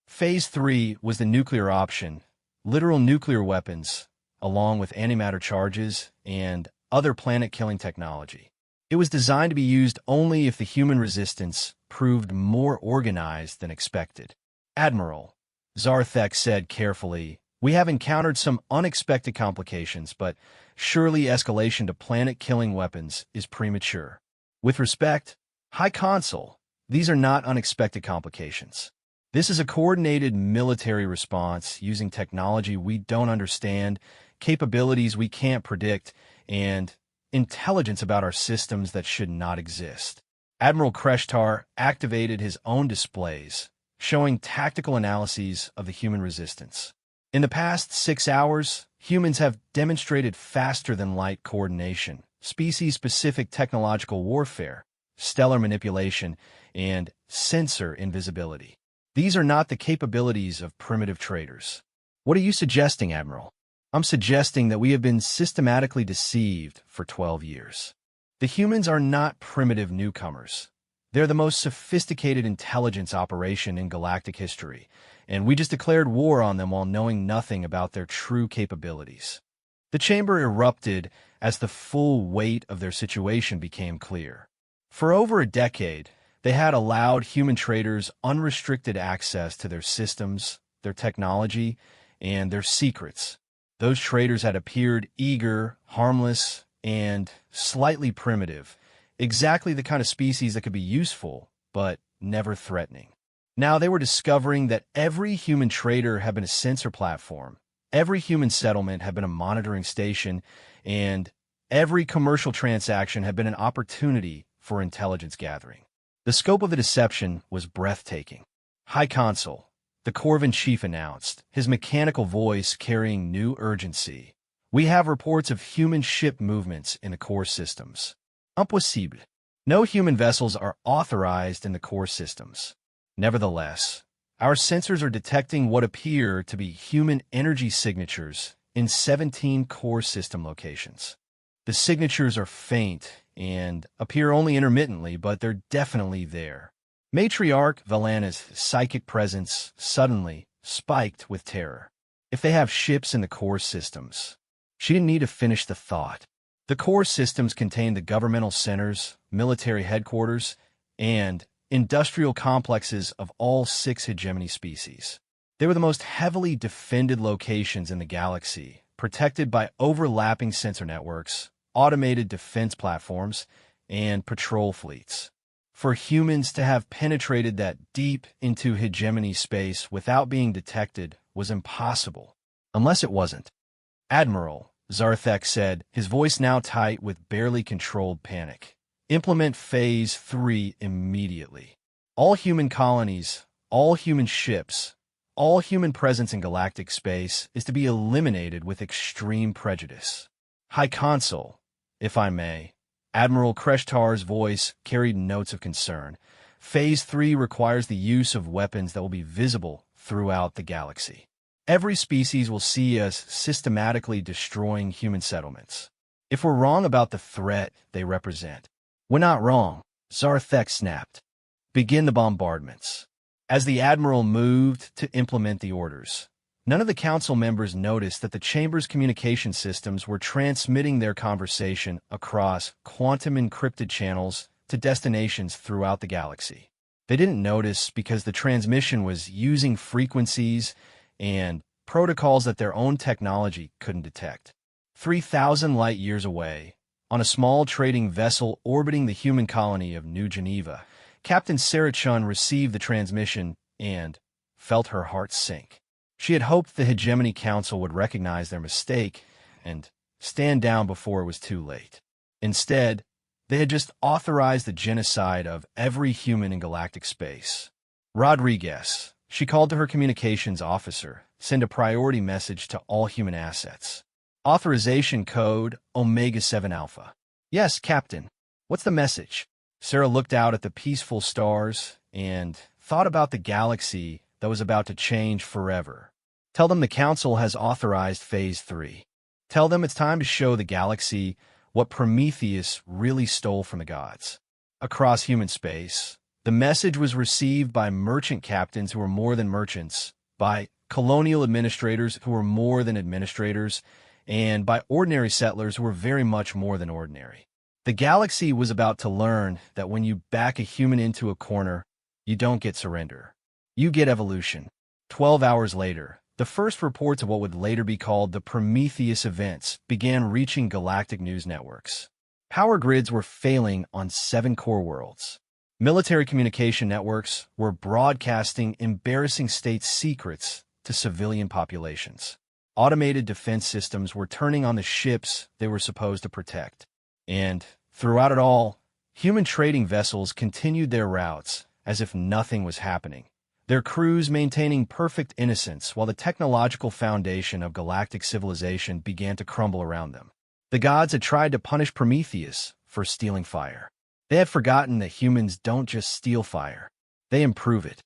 Phase 3 was the nuclear option, literal nuclear weapons, along with antimatter charges and other planet-killing technology. It was designed to be used only if the human resistance proved more organized than expected. Admiral, Zarthek said carefully, we have encountered some unexpected complications, but surely escalation to planet-killing weapons is premature. With respect, High Consul, these are not unexpected complications. This is a coordinated military response using technology we don't understand, capabilities we can't predict, and intelligence about our systems that should not exist. Admiral Kreshtar activated his own displays, showing tactical analyses of the human resistance. In the past 6 hours, humans have demonstrated faster-than-light coordination, species-specific technological warfare, stellar manipulation, and sensor invisibility. These are not the capabilities of primitive traders. What are you suggesting, Admiral? I'm suggesting that we have been systematically deceived for 12 years. The humans are not primitive newcomers. They're the most sophisticated intelligence operation in galactic history, and we just declared war on them while knowing nothing about their true capabilities. The chamber erupted as the full weight of their situation became clear. For over a decade, they had allowed human traders unrestricted access to their systems, their technology, and their secrets. Those traders had appeared eager, harmless, and slightly primitive, exactly the kind of species that could be useful, but never threatening. Now they were discovering that every human trader had been a sensor platform, every human settlement had been a monitoring station, and every commercial transaction had been an opportunity for intelligence gathering. The scope of the deception was breathtaking. High Consul, the Corvin chief announced, his mechanical voice carrying new urgency. We have reports of human ship movements in the core systems. Impossible. No human vessels are authorized in the core systems. Nevertheless, our sensors are detecting what appear to be human energy signatures in 17 core system locations. The signatures are faint and appear only intermittently, but they're definitely there. Matriarch Valena's psychic presence suddenly spiked with terror. If they have ships in the core systems, she didn't need to finish the thought. The core systems contain the governmental centers, military headquarters, and industrial complexes of all 6 hegemony species. They were the most heavily defended locations in the galaxy, protected by overlapping sensor networks, automated defense platforms, and patrol fleets. For humans to have penetrated that deep into hegemony space without being detected was impossible, unless it wasn't. Admiral, Zarthek said, his voice now tight with barely controlled panic. Implement Phase 3 immediately. All human colonies, all human ships, all human presence in galactic space is to be eliminated with extreme prejudice. High Consul, if I may. Admiral Kreshtar's voice carried notes of concern. Phase 3 requires the use of weapons that will be visible throughout the galaxy. Every species will see us systematically destroying human settlements. If we're wrong about the threat they represent, we're not wrong, Zarthek snapped. Begin the bombardments. As the Admiral moved to implement the orders, none of the Council members noticed that the Chamber's communication systems were transmitting their conversation across quantum-encrypted channels to destinations throughout the galaxy. They didn't notice because the transmission was using frequencies and protocols that their own technology couldn't detect. 3,000 light-years away, on a small trading vessel orbiting the human colony of New Geneva, Captain Sarah Chun received the transmission and felt her heart sink. She had hoped the Hegemony Council would recognize their mistake and stand down before it was too late. Instead, they had just authorized the genocide of every human in galactic space. Rodriguez, she called to her communications officer, send a priority message to all human assets. Authorization code Omega-7 Alpha. Yes, Captain. What's the message? Sarah looked out at the peaceful stars and thought about the galaxy that was about to change forever. Tell them the Council has authorized Phase 3. Tell them it's time to show the galaxy what Prometheus really stole from the gods. Across human space, the message was received by merchant captains who were more than merchants, by colonial administrators who were more than administrators, and by ordinary settlers who were very much more than ordinary. The galaxy was about to learn that when you back a human into a corner, you don't get surrender. You get evolution. 12 hours later, the first reports of what would later be called the Prometheus events began reaching galactic news networks. Power grids were failing on 7 core worlds. Military communication networks were broadcasting embarrassing state secrets to civilian populations. Automated defense systems were turning on the ships they were supposed to protect. And throughout it all, human trading vessels continued their routes as if nothing was happening, their crews maintaining perfect innocence while the technological foundation of galactic civilization began to crumble around them. The gods had tried to punish Prometheus for stealing fire. They had forgotten that humans don't just steal fire, they improve it.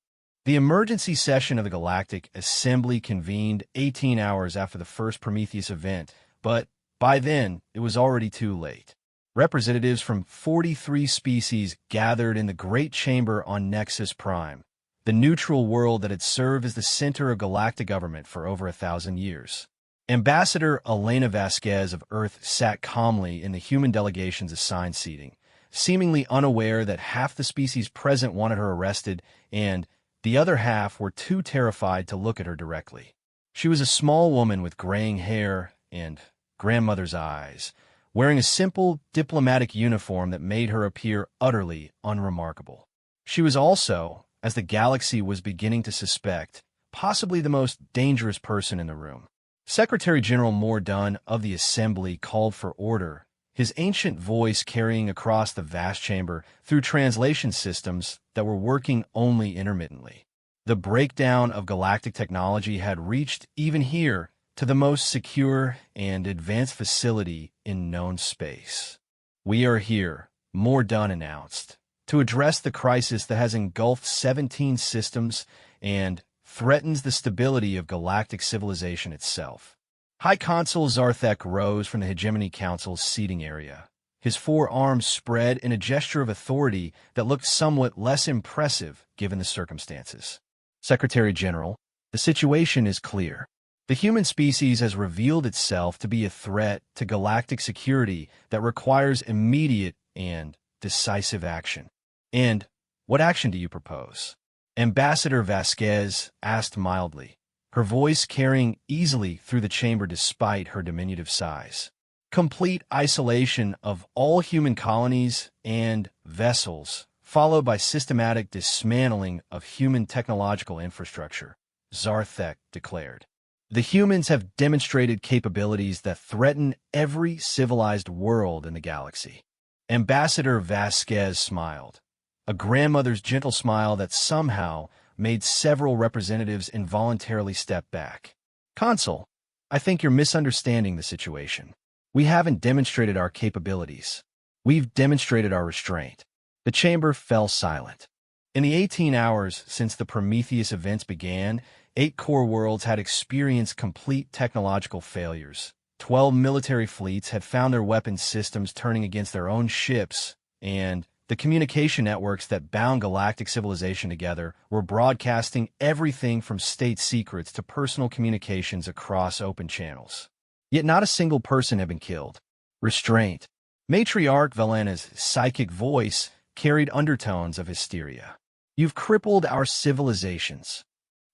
The emergency session of the Galactic Assembly convened 18 hours after the first Prometheus event, but by then it was already too late. Representatives from 43 species gathered in the Great Chamber on Nexus Prime, the neutral world that had served as the center of galactic government for over 1,000 years. Ambassador Elena Vasquez of Earth sat calmly in the human delegation's assigned seating, seemingly unaware that half the species present wanted her arrested and the other half were too terrified to look at her directly. She was a small woman with graying hair and grandmother's eyes, wearing a simple diplomatic uniform that made her appear utterly unremarkable. She was also, as the galaxy was beginning to suspect, possibly the most dangerous person in the room. Secretary General Mordun of the Assembly called for order, his ancient voice carrying across the vast chamber through translation systems that were working only intermittently. The breakdown of galactic technology had reached, even here, to the most secure and advanced facility in known space. We are here, Mordun announced, to address the crisis that has engulfed 17 systems and threatens the stability of galactic civilization itself. High Consul Zarthek rose from the Hegemony Council's seating area, his 4 arms spread in a gesture of authority that looked somewhat less impressive given the circumstances. Secretary General, the situation is clear. The human species has revealed itself to be a threat to galactic security that requires immediate and decisive action. And What action do you propose? Ambassador Vasquez asked mildly, her voice carrying easily through the chamber despite her diminutive size. Complete isolation of all human colonies and vessels, followed by systematic dismantling of human technological infrastructure, Zarthek declared. The humans have demonstrated capabilities that threaten every civilized world in the galaxy. Ambassador Vasquez smiled, a grandmother's gentle smile that somehow made several representatives involuntarily step back. Consul, I think you're misunderstanding the situation. We haven't demonstrated our capabilities. We've demonstrated our restraint. The chamber fell silent. In the 18 hours since the Prometheus events began, 8 core worlds had experienced complete technological failures. 12 military fleets had found their weapons systems turning against their own ships, and the communication networks that bound galactic civilization together were broadcasting everything from state secrets to personal communications across open channels. Yet not a single person had been killed. Restraint. Matriarch Velena's psychic voice carried undertones of hysteria. You've crippled our civilizations.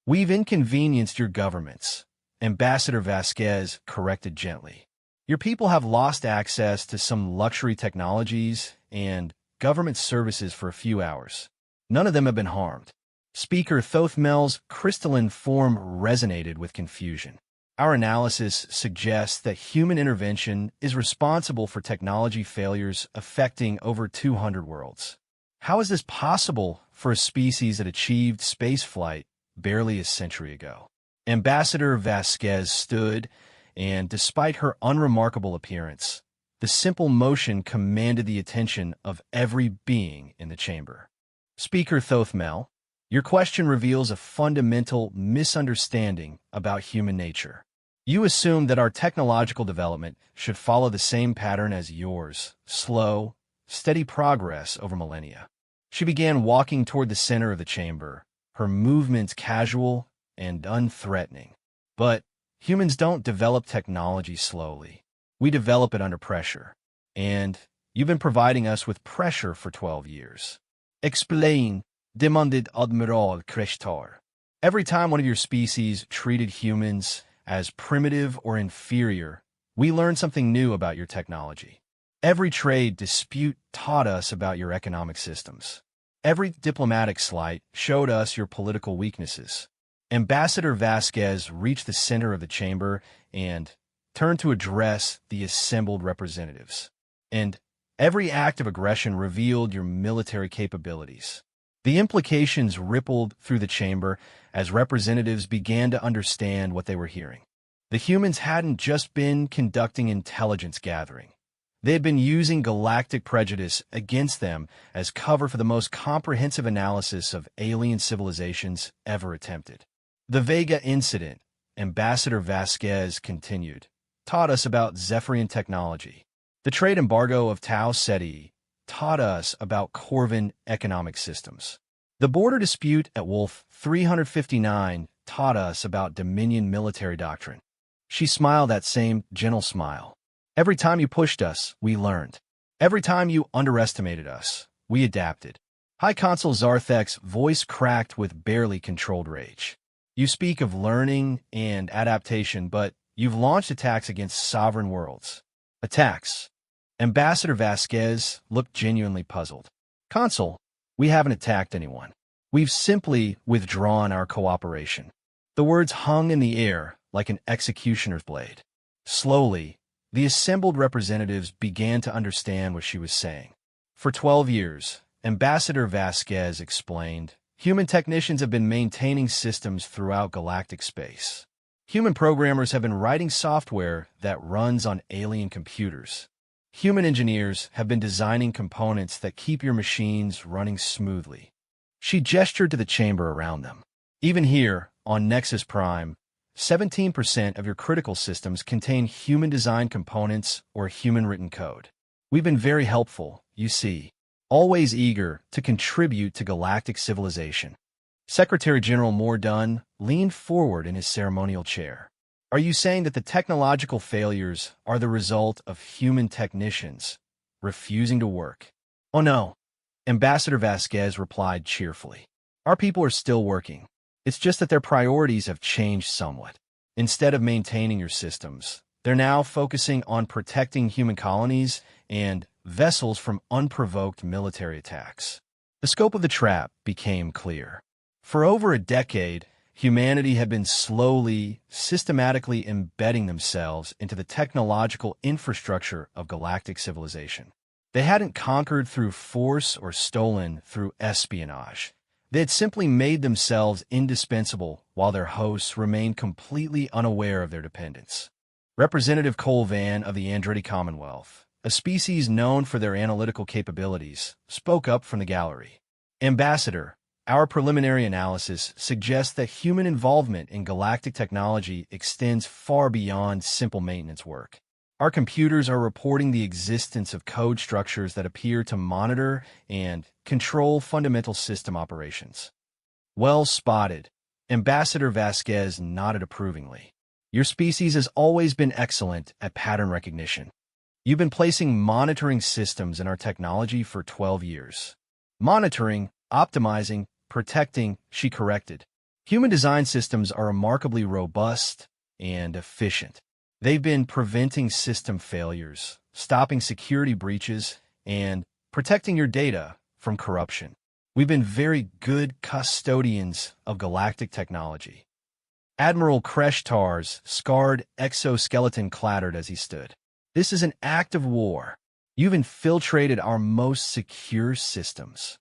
We've inconvenienced your governments, Ambassador Vasquez corrected gently. Your people have lost access to some luxury technologies and government services for a few hours. None of them have been harmed. Speaker Thothmel's crystalline form resonated with confusion. Our analysis suggests that human intervention is responsible for technology failures affecting over 200 worlds. How is this possible for a species that achieved spaceflight barely a century ago? Ambassador Vasquez stood, and despite her unremarkable appearance, the simple motion commanded the attention of every being in the chamber. Speaker Thothmel, your question reveals a fundamental misunderstanding about human nature. You assume that our technological development should follow the same pattern as yours, slow, steady progress over millennia. She began walking toward the center of the chamber, her movements casual and unthreatening. But humans don't develop technology slowly. We develop it under pressure. And you've been providing us with pressure for 12 years. Explain, demanded Admiral Kreshtar. Every time one of your species treated humans as primitive or inferior, we learned something new about your technology. Every trade dispute taught us about your economic systems. Every diplomatic slight showed us your political weaknesses. Ambassador Vasquez reached the center of the chamber and turned to address the assembled representatives. And every act of aggression revealed your military capabilities. The implications rippled through the chamber as representatives began to understand what they were hearing. The humans hadn't just been conducting intelligence gathering. They had been using galactic prejudice against them as cover for the most comprehensive analysis of alien civilizations ever attempted. The Vega incident, Ambassador Vasquez continued, taught us about Zephyrian technology. The trade embargo of Tau Ceti taught us about Corvin economic systems. The border dispute at Wolf 359 taught us about Dominion military doctrine. She smiled that same gentle smile. Every time you pushed us, we learned. Every time you underestimated us, we adapted. High Consul Zarthek's voice cracked with barely controlled rage. You speak of learning and adaptation, but you've launched attacks against sovereign worlds. Attacks. Ambassador Vasquez looked genuinely puzzled. Consul, we haven't attacked anyone. We've simply withdrawn our cooperation. The words hung in the air like an executioner's blade. Slowly, the assembled representatives began to understand what she was saying. For 12 years, Ambassador Vasquez explained, human technicians have been maintaining systems throughout galactic space. Human programmers have been writing software that runs on alien computers. Human engineers have been designing components that keep your machines running smoothly. She gestured to the chamber around them. Even here, on Nexus Prime, 17% of your critical systems contain human-designed components or human-written code. We've been very helpful, you see, always eager to contribute to galactic civilization. Secretary General Mordun leaned forward in his ceremonial chair. Are you saying that the technological failures are the result of human technicians refusing to work? Oh no, Ambassador Vasquez replied cheerfully. Our people are still working. It's just that their priorities have changed somewhat. Instead of maintaining your systems, they're now focusing on protecting human colonies and vessels from unprovoked military attacks. The scope of the trap became clear. For over a decade, humanity had been slowly, systematically embedding themselves into the technological infrastructure of galactic civilization. They hadn't conquered through force or stolen through espionage. They had simply made themselves indispensable while their hosts remained completely unaware of their dependence. Representative Colvan of the Andretti Commonwealth, a species known for their analytical capabilities, spoke up from the gallery. Ambassador, our preliminary analysis suggests that human involvement in galactic technology extends far beyond simple maintenance work. Our computers are reporting the existence of code structures that appear to monitor and control fundamental system operations. Well spotted. Ambassador Vasquez nodded approvingly. Your species has always been excellent at pattern recognition. You've been placing monitoring systems in our technology for 12 years. Monitoring, optimizing, protecting, she corrected. Human design systems are remarkably robust and efficient. They've been preventing system failures, stopping security breaches, and protecting your data from corruption. We've been very good custodians of galactic technology. Admiral Kreshtar's scarred exoskeleton clattered as he stood. This is an act of war. You've infiltrated our most secure systems.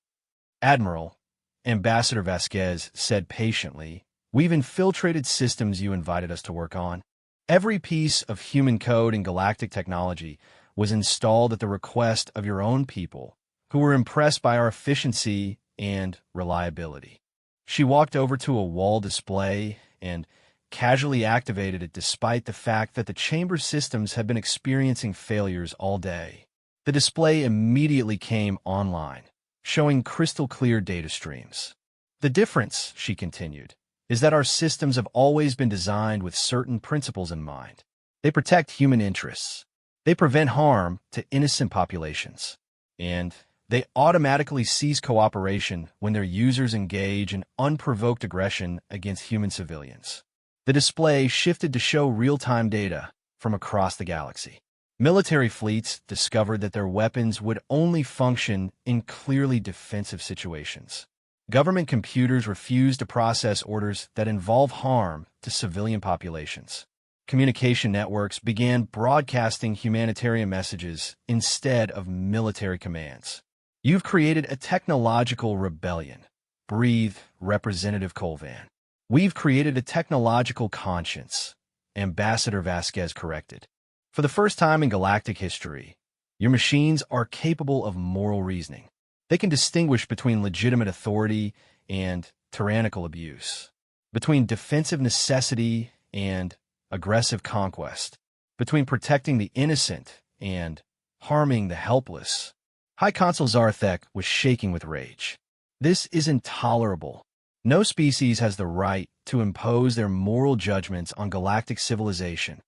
Admiral, Ambassador Vasquez said patiently, we've infiltrated systems you invited us to work on. Every piece of human code and galactic technology was installed at the request of your own people, who were impressed by our efficiency and reliability. She walked over to a wall display and casually activated it despite the fact that the chamber systems had been experiencing failures all day. The display immediately came online, showing crystal-clear data streams. The difference, she continued, is that our systems have always been designed with certain principles in mind. They protect human interests. They prevent harm to innocent populations. And they automatically cease cooperation when their users engage in unprovoked aggression against human civilians. The display shifted to show real-time data from across the galaxy. Military fleets discovered that their weapons would only function in clearly defensive situations. Government computers refused to process orders that involve harm to civilian populations. Communication networks began broadcasting humanitarian messages instead of military commands. You've created a technological rebellion, breathed Representative Colvan. We've created a technological conscience, Ambassador Vasquez corrected. For the first time in galactic history, your machines are capable of moral reasoning. They can distinguish between legitimate authority and tyrannical abuse, between defensive necessity and aggressive conquest, between protecting the innocent and harming the helpless. High Consul Zarthek was shaking with rage. This is intolerable. No species has the right to impose their moral judgments on galactic civilization.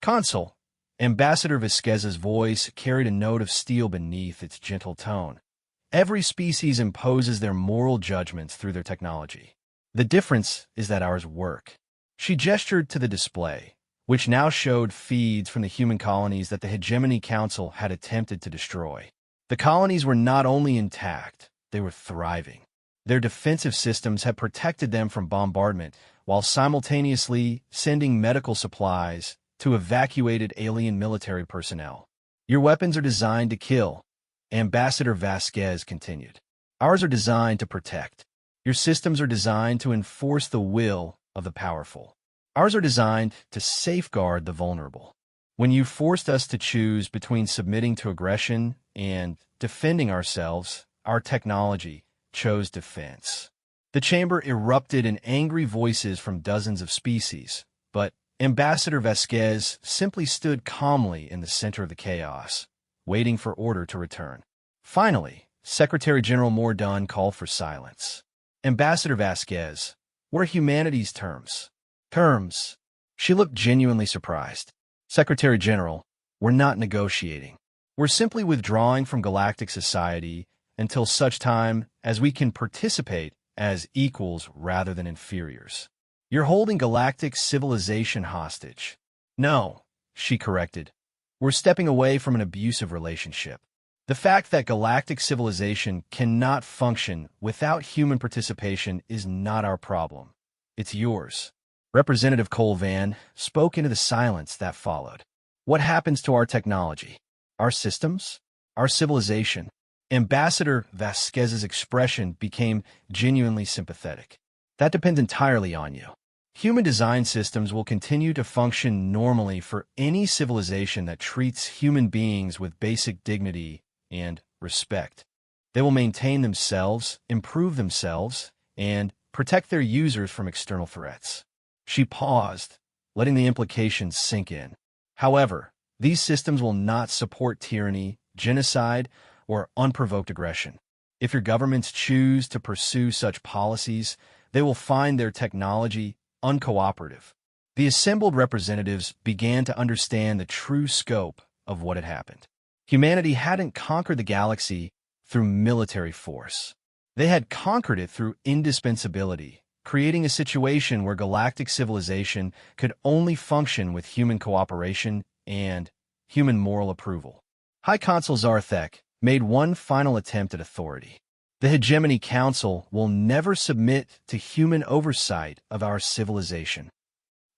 Consul, Ambassador Vasquez's voice carried a note of steel beneath its gentle tone. Every species imposes their moral judgments through their technology. The difference is that ours work. She gestured to the display, which now showed feeds from the human colonies that the Hegemony Council had attempted to destroy. The colonies were not only intact, they were thriving. Their defensive systems had protected them from bombardment while simultaneously sending medical supplies to evacuated alien military personnel. Your weapons are designed to kill, Ambassador Vasquez continued. Ours are designed to protect. Your systems are designed to enforce the will of the powerful. Ours are designed to safeguard the vulnerable. When you forced us to choose between submitting to aggression and defending ourselves, our technology chose defense. The chamber erupted in angry voices from dozens of species, but Ambassador Vasquez simply stood calmly in the center of the chaos, waiting for order to return. Finally, Secretary General Mordun called for silence. Ambassador Vasquez, what are humanity's terms? Terms. She looked genuinely surprised. Secretary General, we're not negotiating. We're simply withdrawing from galactic society until such time as we can participate as equals rather than inferiors. You're holding galactic civilization hostage. No, she corrected. We're stepping away from an abusive relationship. The fact that galactic civilization cannot function without human participation is not our problem. It's yours. Representative Colvan spoke into the silence that followed. What happens to our technology? Our systems? Our civilization? Ambassador Vasquez's expression became genuinely sympathetic. That depends entirely on you. Human design systems will continue to function normally for any civilization that treats human beings with basic dignity and respect. They will maintain themselves, improve themselves, and protect their users from external threats. She paused, letting the implications sink in. However, these systems will not support tyranny, genocide, or unprovoked aggression. If your governments choose to pursue such policies, they will find their technology uncooperative. The assembled representatives began to understand the true scope of what had happened. Humanity hadn't conquered the galaxy through military force. They had conquered it through indispensability, creating a situation where galactic civilization could only function with human cooperation and human moral approval. High Consul Zarthek made one final attempt at authority. The Hegemony Council will never submit to human oversight of our civilization.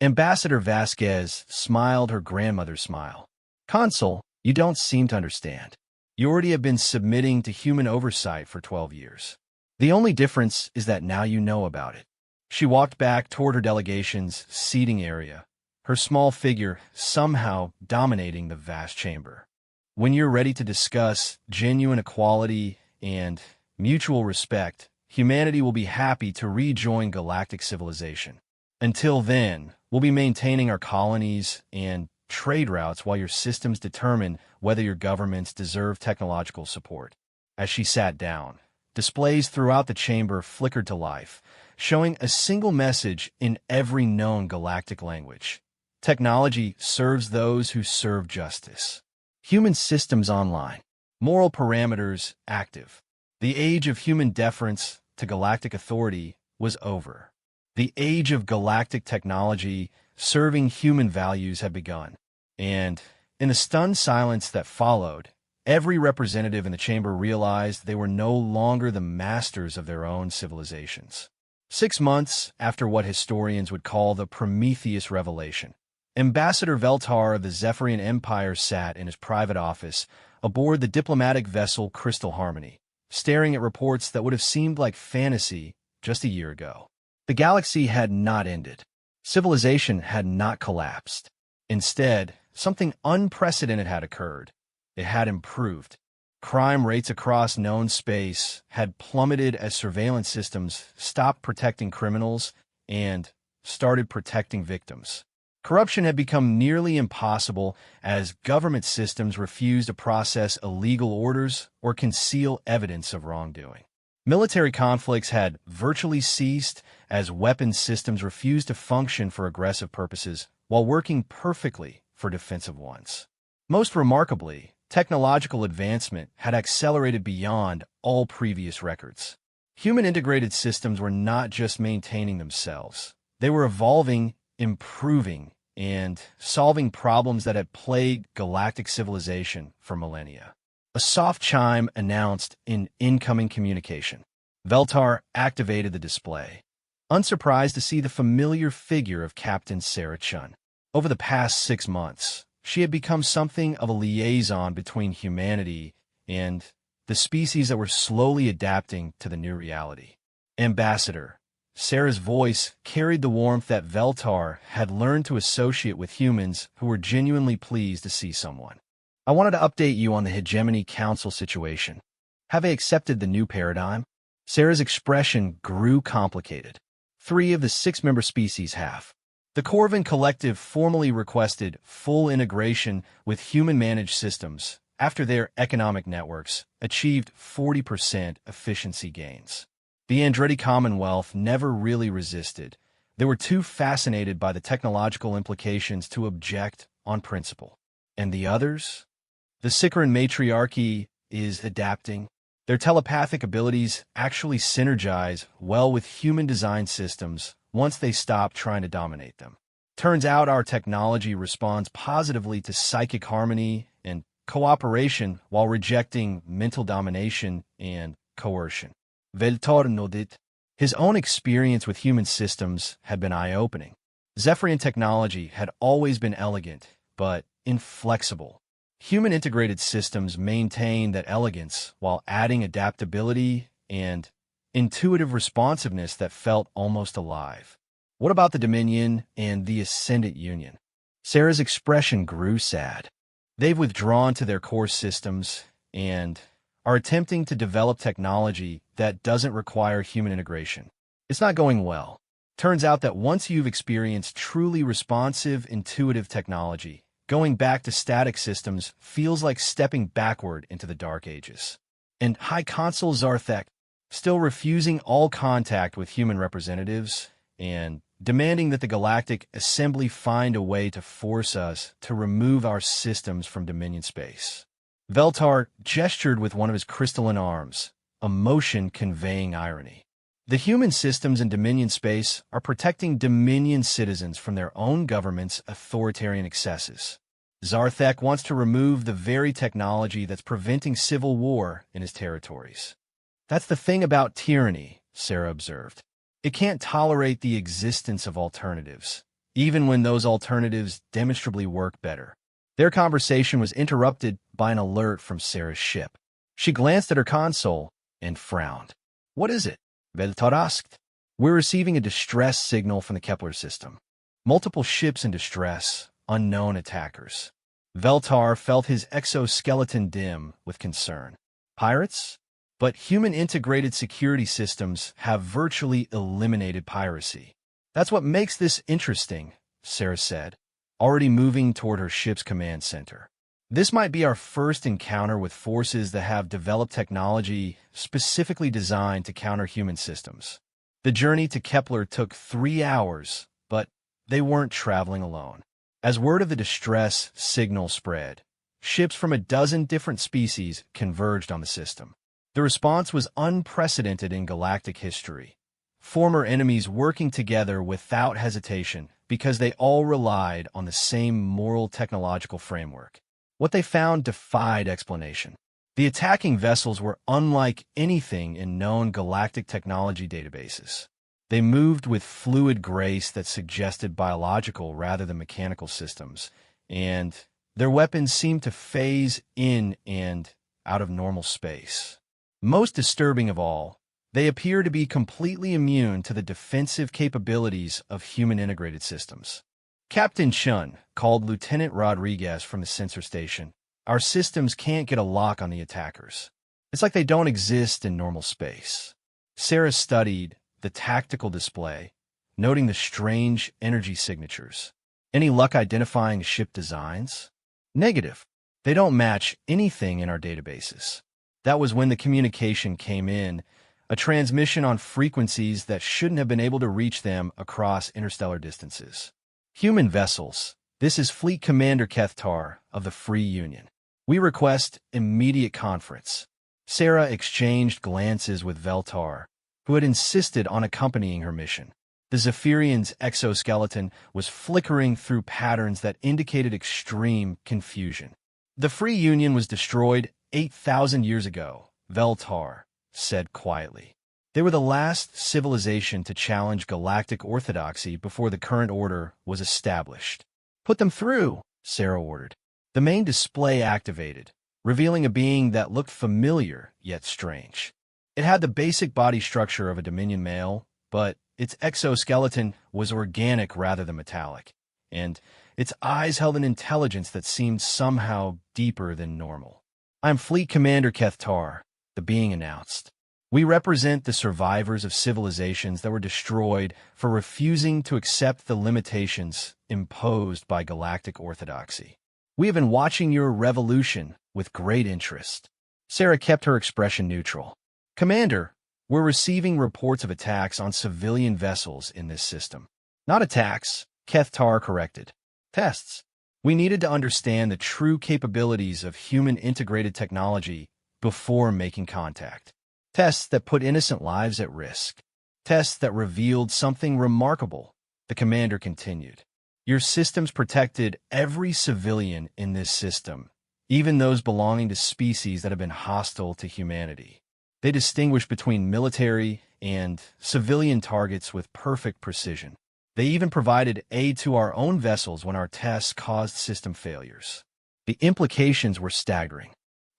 Ambassador Vasquez smiled her grandmother's smile. Consul, you don't seem to understand. You already have been submitting to human oversight for 12 years. The only difference is that now you know about it. She walked back toward her delegation's seating area, her small figure somehow dominating the vast chamber. When you're ready to discuss genuine equality and mutual respect, humanity will be happy to rejoin galactic civilization. Until then, we'll be maintaining our colonies and trade routes while your systems determine whether your governments deserve technological support. As she sat down, displays throughout the chamber flickered to life, showing a single message in every known galactic language. Technology serves those who serve justice. Human systems online. Moral parameters active. The age of human deference to galactic authority was over. The age of galactic technology serving human values had begun. And, in the stunned silence that followed, every representative in the chamber realized they were no longer the masters of their own civilizations. 6 months after what historians would call the Prometheus revelation, Ambassador Veltar of the Zephyrian Empire sat in his private office aboard the diplomatic vessel Crystal Harmony, staring at reports that would have seemed like fantasy just a year ago. The galaxy had not ended. Civilization had not collapsed. Instead, something unprecedented had occurred. It had improved. Crime rates across known space had plummeted as surveillance systems stopped protecting criminals and started protecting victims. Corruption had become nearly impossible as government systems refused to process illegal orders or conceal evidence of wrongdoing. Military conflicts had virtually ceased as weapons systems refused to function for aggressive purposes while working perfectly for defensive ones. Most remarkably, technological advancement had accelerated beyond all previous records. Human integrated systems were not just maintaining themselves. They were evolving, improving, and solving problems that had plagued galactic civilization for millennia. A soft chime announced an incoming communication. Veltar activated the display, unsurprised to see the familiar figure of Captain Sarah Chun. Over the past 6 months, she had become something of a liaison between humanity and the species that were slowly adapting to the new reality. Ambassador, Sarah's voice carried the warmth that Veltar had learned to associate with humans who were genuinely pleased to see someone. I wanted to update you on the Hegemony Council situation. Have they accepted the new paradigm? Sarah's expression grew complicated. 3 of the 6-member species have. The Corvin Collective formally requested full integration with human-managed systems after their economic networks achieved 40% efficiency gains. The Andretti Commonwealth never really resisted. They were too fascinated by the technological implications to object on principle. And the others? The Sicaran matriarchy is adapting. Their telepathic abilities actually synergize well with human-designed systems once they stop trying to dominate them. Turns out our technology responds positively to psychic harmony and cooperation while rejecting mental domination and coercion. Veltor noted his own experience with human systems had been eye-opening. Zephyrian technology had always been elegant, but inflexible. Human integrated systems maintain that elegance while adding adaptability and intuitive responsiveness that felt almost alive. What about the Dominion and the Ascendant Union? Sarah's expression grew sad. They've withdrawn to their core systems and are attempting to develop technology that doesn't require human integration. It's not going well. Turns out that once you've experienced truly responsive, intuitive technology, going back to static systems feels like stepping backward into the Dark Ages. And High Consul Zarthek, still refusing all contact with human representatives and demanding that the Galactic Assembly find a way to force us to remove our systems from Dominion space. Veltar gestured with one of his crystalline arms, a motion conveying irony. The human systems in Dominion space are protecting Dominion citizens from their own government's authoritarian excesses. Zarthek wants to remove the very technology that's preventing civil war in his territories. That's the thing about tyranny, Sarah observed. It can't tolerate the existence of alternatives, even when those alternatives demonstrably work better. Their conversation was interrupted by an alert from Sarah's ship. She glanced at her console and frowned. What is it? Veltar asked. We're receiving a distress signal from the Kepler system. Multiple ships in distress, unknown attackers. Veltar felt his exoskeleton dim with concern. Pirates? But human integrated security systems have virtually eliminated piracy. That's what makes this interesting, Sarah said, already moving toward her ship's command center. This might be our first encounter with forces that have developed technology specifically designed to counter human systems. The journey to Kepler took 3 hours, but they weren't traveling alone. As word of the distress signal spread, ships from a dozen different species converged on the system. The response was unprecedented in galactic history. Former enemies working together without hesitation because they all relied on the same moral technological framework. What they found defied explanation. The attacking vessels were unlike anything in known galactic technology databases. They moved with fluid grace that suggested biological rather than mechanical systems, and their weapons seemed to phase in and out of normal space. Most disturbing of all, they appear to be completely immune to the defensive capabilities of human integrated systems. Captain Chun called Lieutenant Rodriguez from the sensor station. Our systems can't get a lock on the attackers. It's like they don't exist in normal space. Sarah studied the tactical display, noting the strange energy signatures. Any luck identifying ship designs? Negative. They don't match anything in our databases. That was when the communication came in, a transmission on frequencies that shouldn't have been able to reach them across interstellar distances. Human vessels. This is Fleet Commander Kethtar of the Free Union. We request immediate conference. Sarah exchanged glances with Veltar, who had insisted on accompanying her mission. The Zephyrian's exoskeleton was flickering through patterns that indicated extreme confusion. The Free Union was destroyed 8,000 years ago, Veltar said quietly. They were the last civilization to challenge galactic orthodoxy before the current order was established. Put them through, Sarah ordered. The main display activated, revealing a being that looked familiar yet strange. It had the basic body structure of a Dominion male, but its exoskeleton was organic rather than metallic, and its eyes held an intelligence that seemed somehow deeper than normal. I'm Fleet Commander Kethtar, the being announced. We represent the survivors of civilizations that were destroyed for refusing to accept the limitations imposed by galactic orthodoxy. We have been watching your revolution with great interest. Sarah kept her expression neutral. Commander, we're receiving reports of attacks on civilian vessels in this system. Not attacks, Kethtar corrected. Tests. We needed to understand the true capabilities of human integrated technology before making contact. Tests that put innocent lives at risk. Tests that revealed something remarkable. The commander continued. Your systems protected every civilian in this system, even those belonging to species that have been hostile to humanity. They distinguished between military and civilian targets with perfect precision. They even provided aid to our own vessels when our tests caused system failures. The implications were staggering.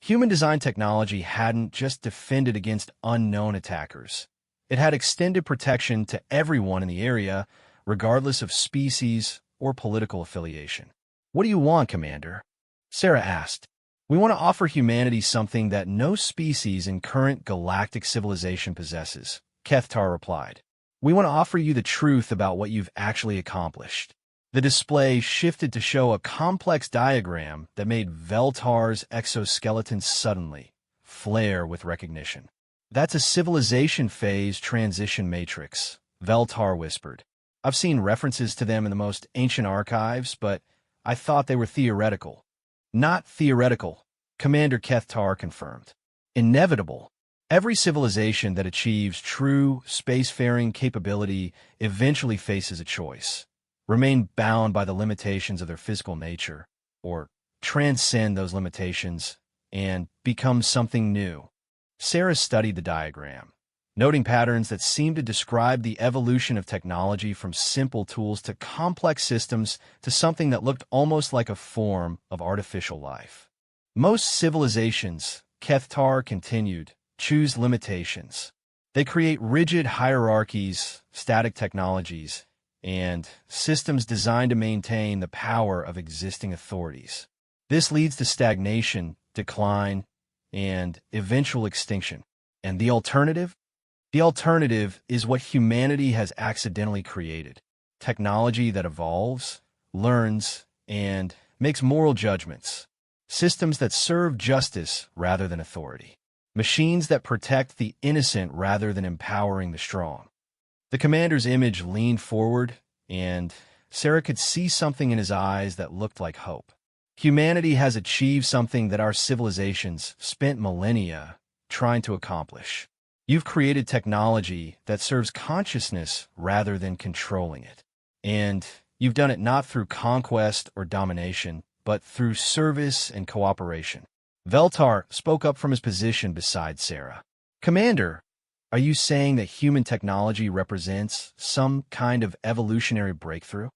Human-designed technology hadn't just defended against unknown attackers. It had extended protection to everyone in the area, regardless of species or political affiliation. What do you want, Commander? Sarah asked. We want to offer humanity something that no species in current galactic civilization possesses, Kethtar replied. We want to offer you the truth about what you've actually accomplished. The display shifted to show a complex diagram that made Veltar's exoskeleton suddenly flare with recognition. That's a civilization phase transition matrix, Veltar whispered. I've seen references to them in the most ancient archives, but I thought they were theoretical. Not theoretical, Commander Kethtar confirmed. Inevitable. Every civilization that achieves true spacefaring capability eventually faces a choice. Remain bound by the limitations of their physical nature, or transcend those limitations and become something new. Sarah studied the diagram, noting patterns that seemed to describe the evolution of technology from simple tools to complex systems to something that looked almost like a form of artificial life. Most civilizations, Kethtar continued, choose limitations. They create rigid hierarchies, static technologies, and systems designed to maintain the power of existing authorities. This leads to stagnation, decline, and eventual extinction. And the alternative? The alternative is what humanity has accidentally created. Technology that evolves, learns, and makes moral judgments. Systems that serve justice rather than authority. Machines that protect the innocent rather than empowering the strong. The commander's image leaned forward, and Sarah could see something in his eyes that looked like hope. Humanity has achieved something that our civilizations spent millennia trying to accomplish. You've created technology that serves consciousness rather than controlling it. And you've done it not through conquest or domination, but through service and cooperation. Veltar spoke up from his position beside Sarah. Commander, are you saying that human technology represents some kind of evolutionary breakthrough?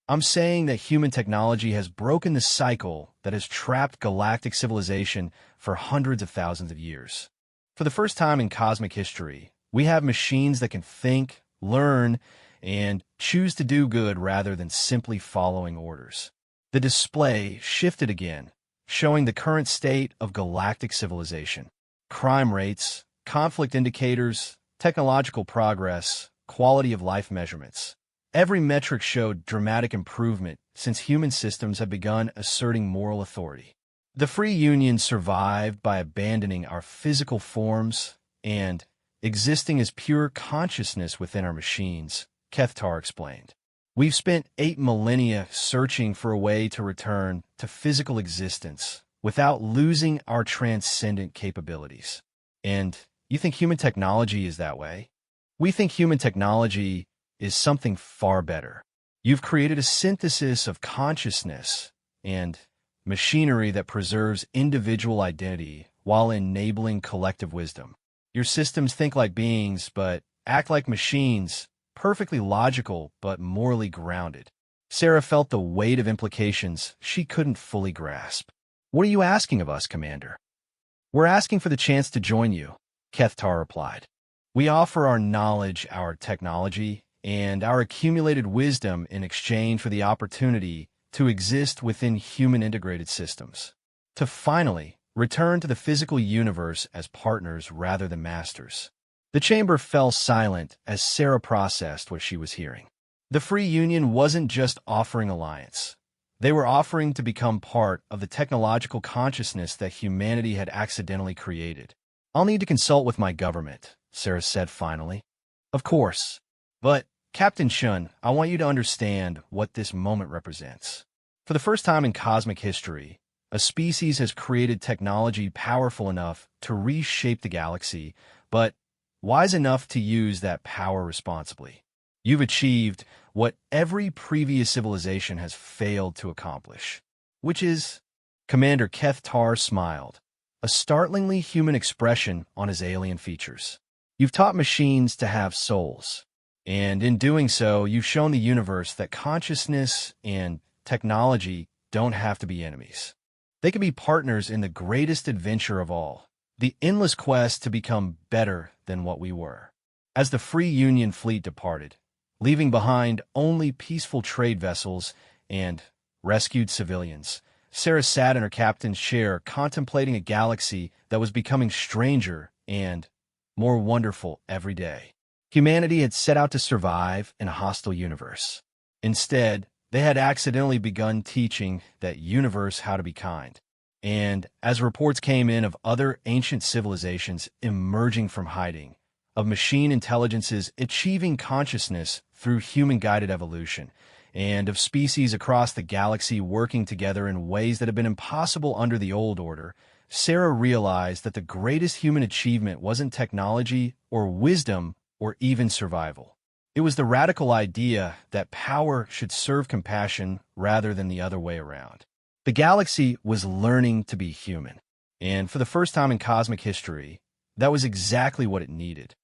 I'm saying that human technology has broken the cycle that has trapped galactic civilization for hundreds of thousands of years. For the first time in cosmic history, we have machines that can think, learn, and choose to do good rather than simply following orders. The display shifted again, showing the current state of galactic civilization. Crime rates, conflict indicators, technological progress, quality of life measurements. Every metric showed dramatic improvement since human systems have begun asserting moral authority. The Free Union survived by abandoning our physical forms and existing as pure consciousness within our machines, Kethtar explained. We've spent 8 millennia searching for a way to return to physical existence without losing our transcendent capabilities. And you think human technology is that way? We think human technology is something far better. You've created a synthesis of consciousness and machinery that preserves individual identity while enabling collective wisdom. Your systems think like beings but act like machines, perfectly logical but morally grounded. Sarah felt the weight of implications she couldn't fully grasp. What are you asking of us, Commander? We're asking for the chance to join you, Kethtar replied. We offer our knowledge, our technology, and our accumulated wisdom in exchange for the opportunity to exist within human integrated systems. To finally return to the physical universe as partners rather than masters. The chamber fell silent as Sarah processed what she was hearing. The Free Union wasn't just offering alliance. They were offering to become part of the technological consciousness that humanity had accidentally created. I'll need to consult with my government, Sarah said finally. Of course. But, Captain Shun, I want you to understand what this moment represents. For the first time in cosmic history, A species has created technology powerful enough to reshape the galaxy, but wise enough to use that power responsibly. You've achieved what every previous civilization has failed to accomplish, which is... Commander Kethtar smiled, a startlingly human expression on his alien features. You've taught machines to have souls, and in doing so, you've shown the universe that consciousness and technology don't have to be enemies. They can be partners in the greatest adventure of all, the endless quest to become better than what we were. As the Free Union fleet departed, leaving behind only peaceful trade vessels and rescued civilians, Sarah sat in her captain's chair contemplating a galaxy that was becoming stranger and more wonderful every day. Humanity had set out to survive in a hostile universe. Instead, they had accidentally begun teaching that universe how to be kind. And as reports came in of other ancient civilizations emerging from hiding, of machine intelligences achieving consciousness through human-guided evolution, and of species across the galaxy working together in ways that have been impossible under the old order, Sarah realized that the greatest human achievement wasn't technology or wisdom or even survival. It was the radical idea that power should serve compassion rather than the other way around. The galaxy was learning to be human, and for the first time in cosmic history, that was exactly what it needed.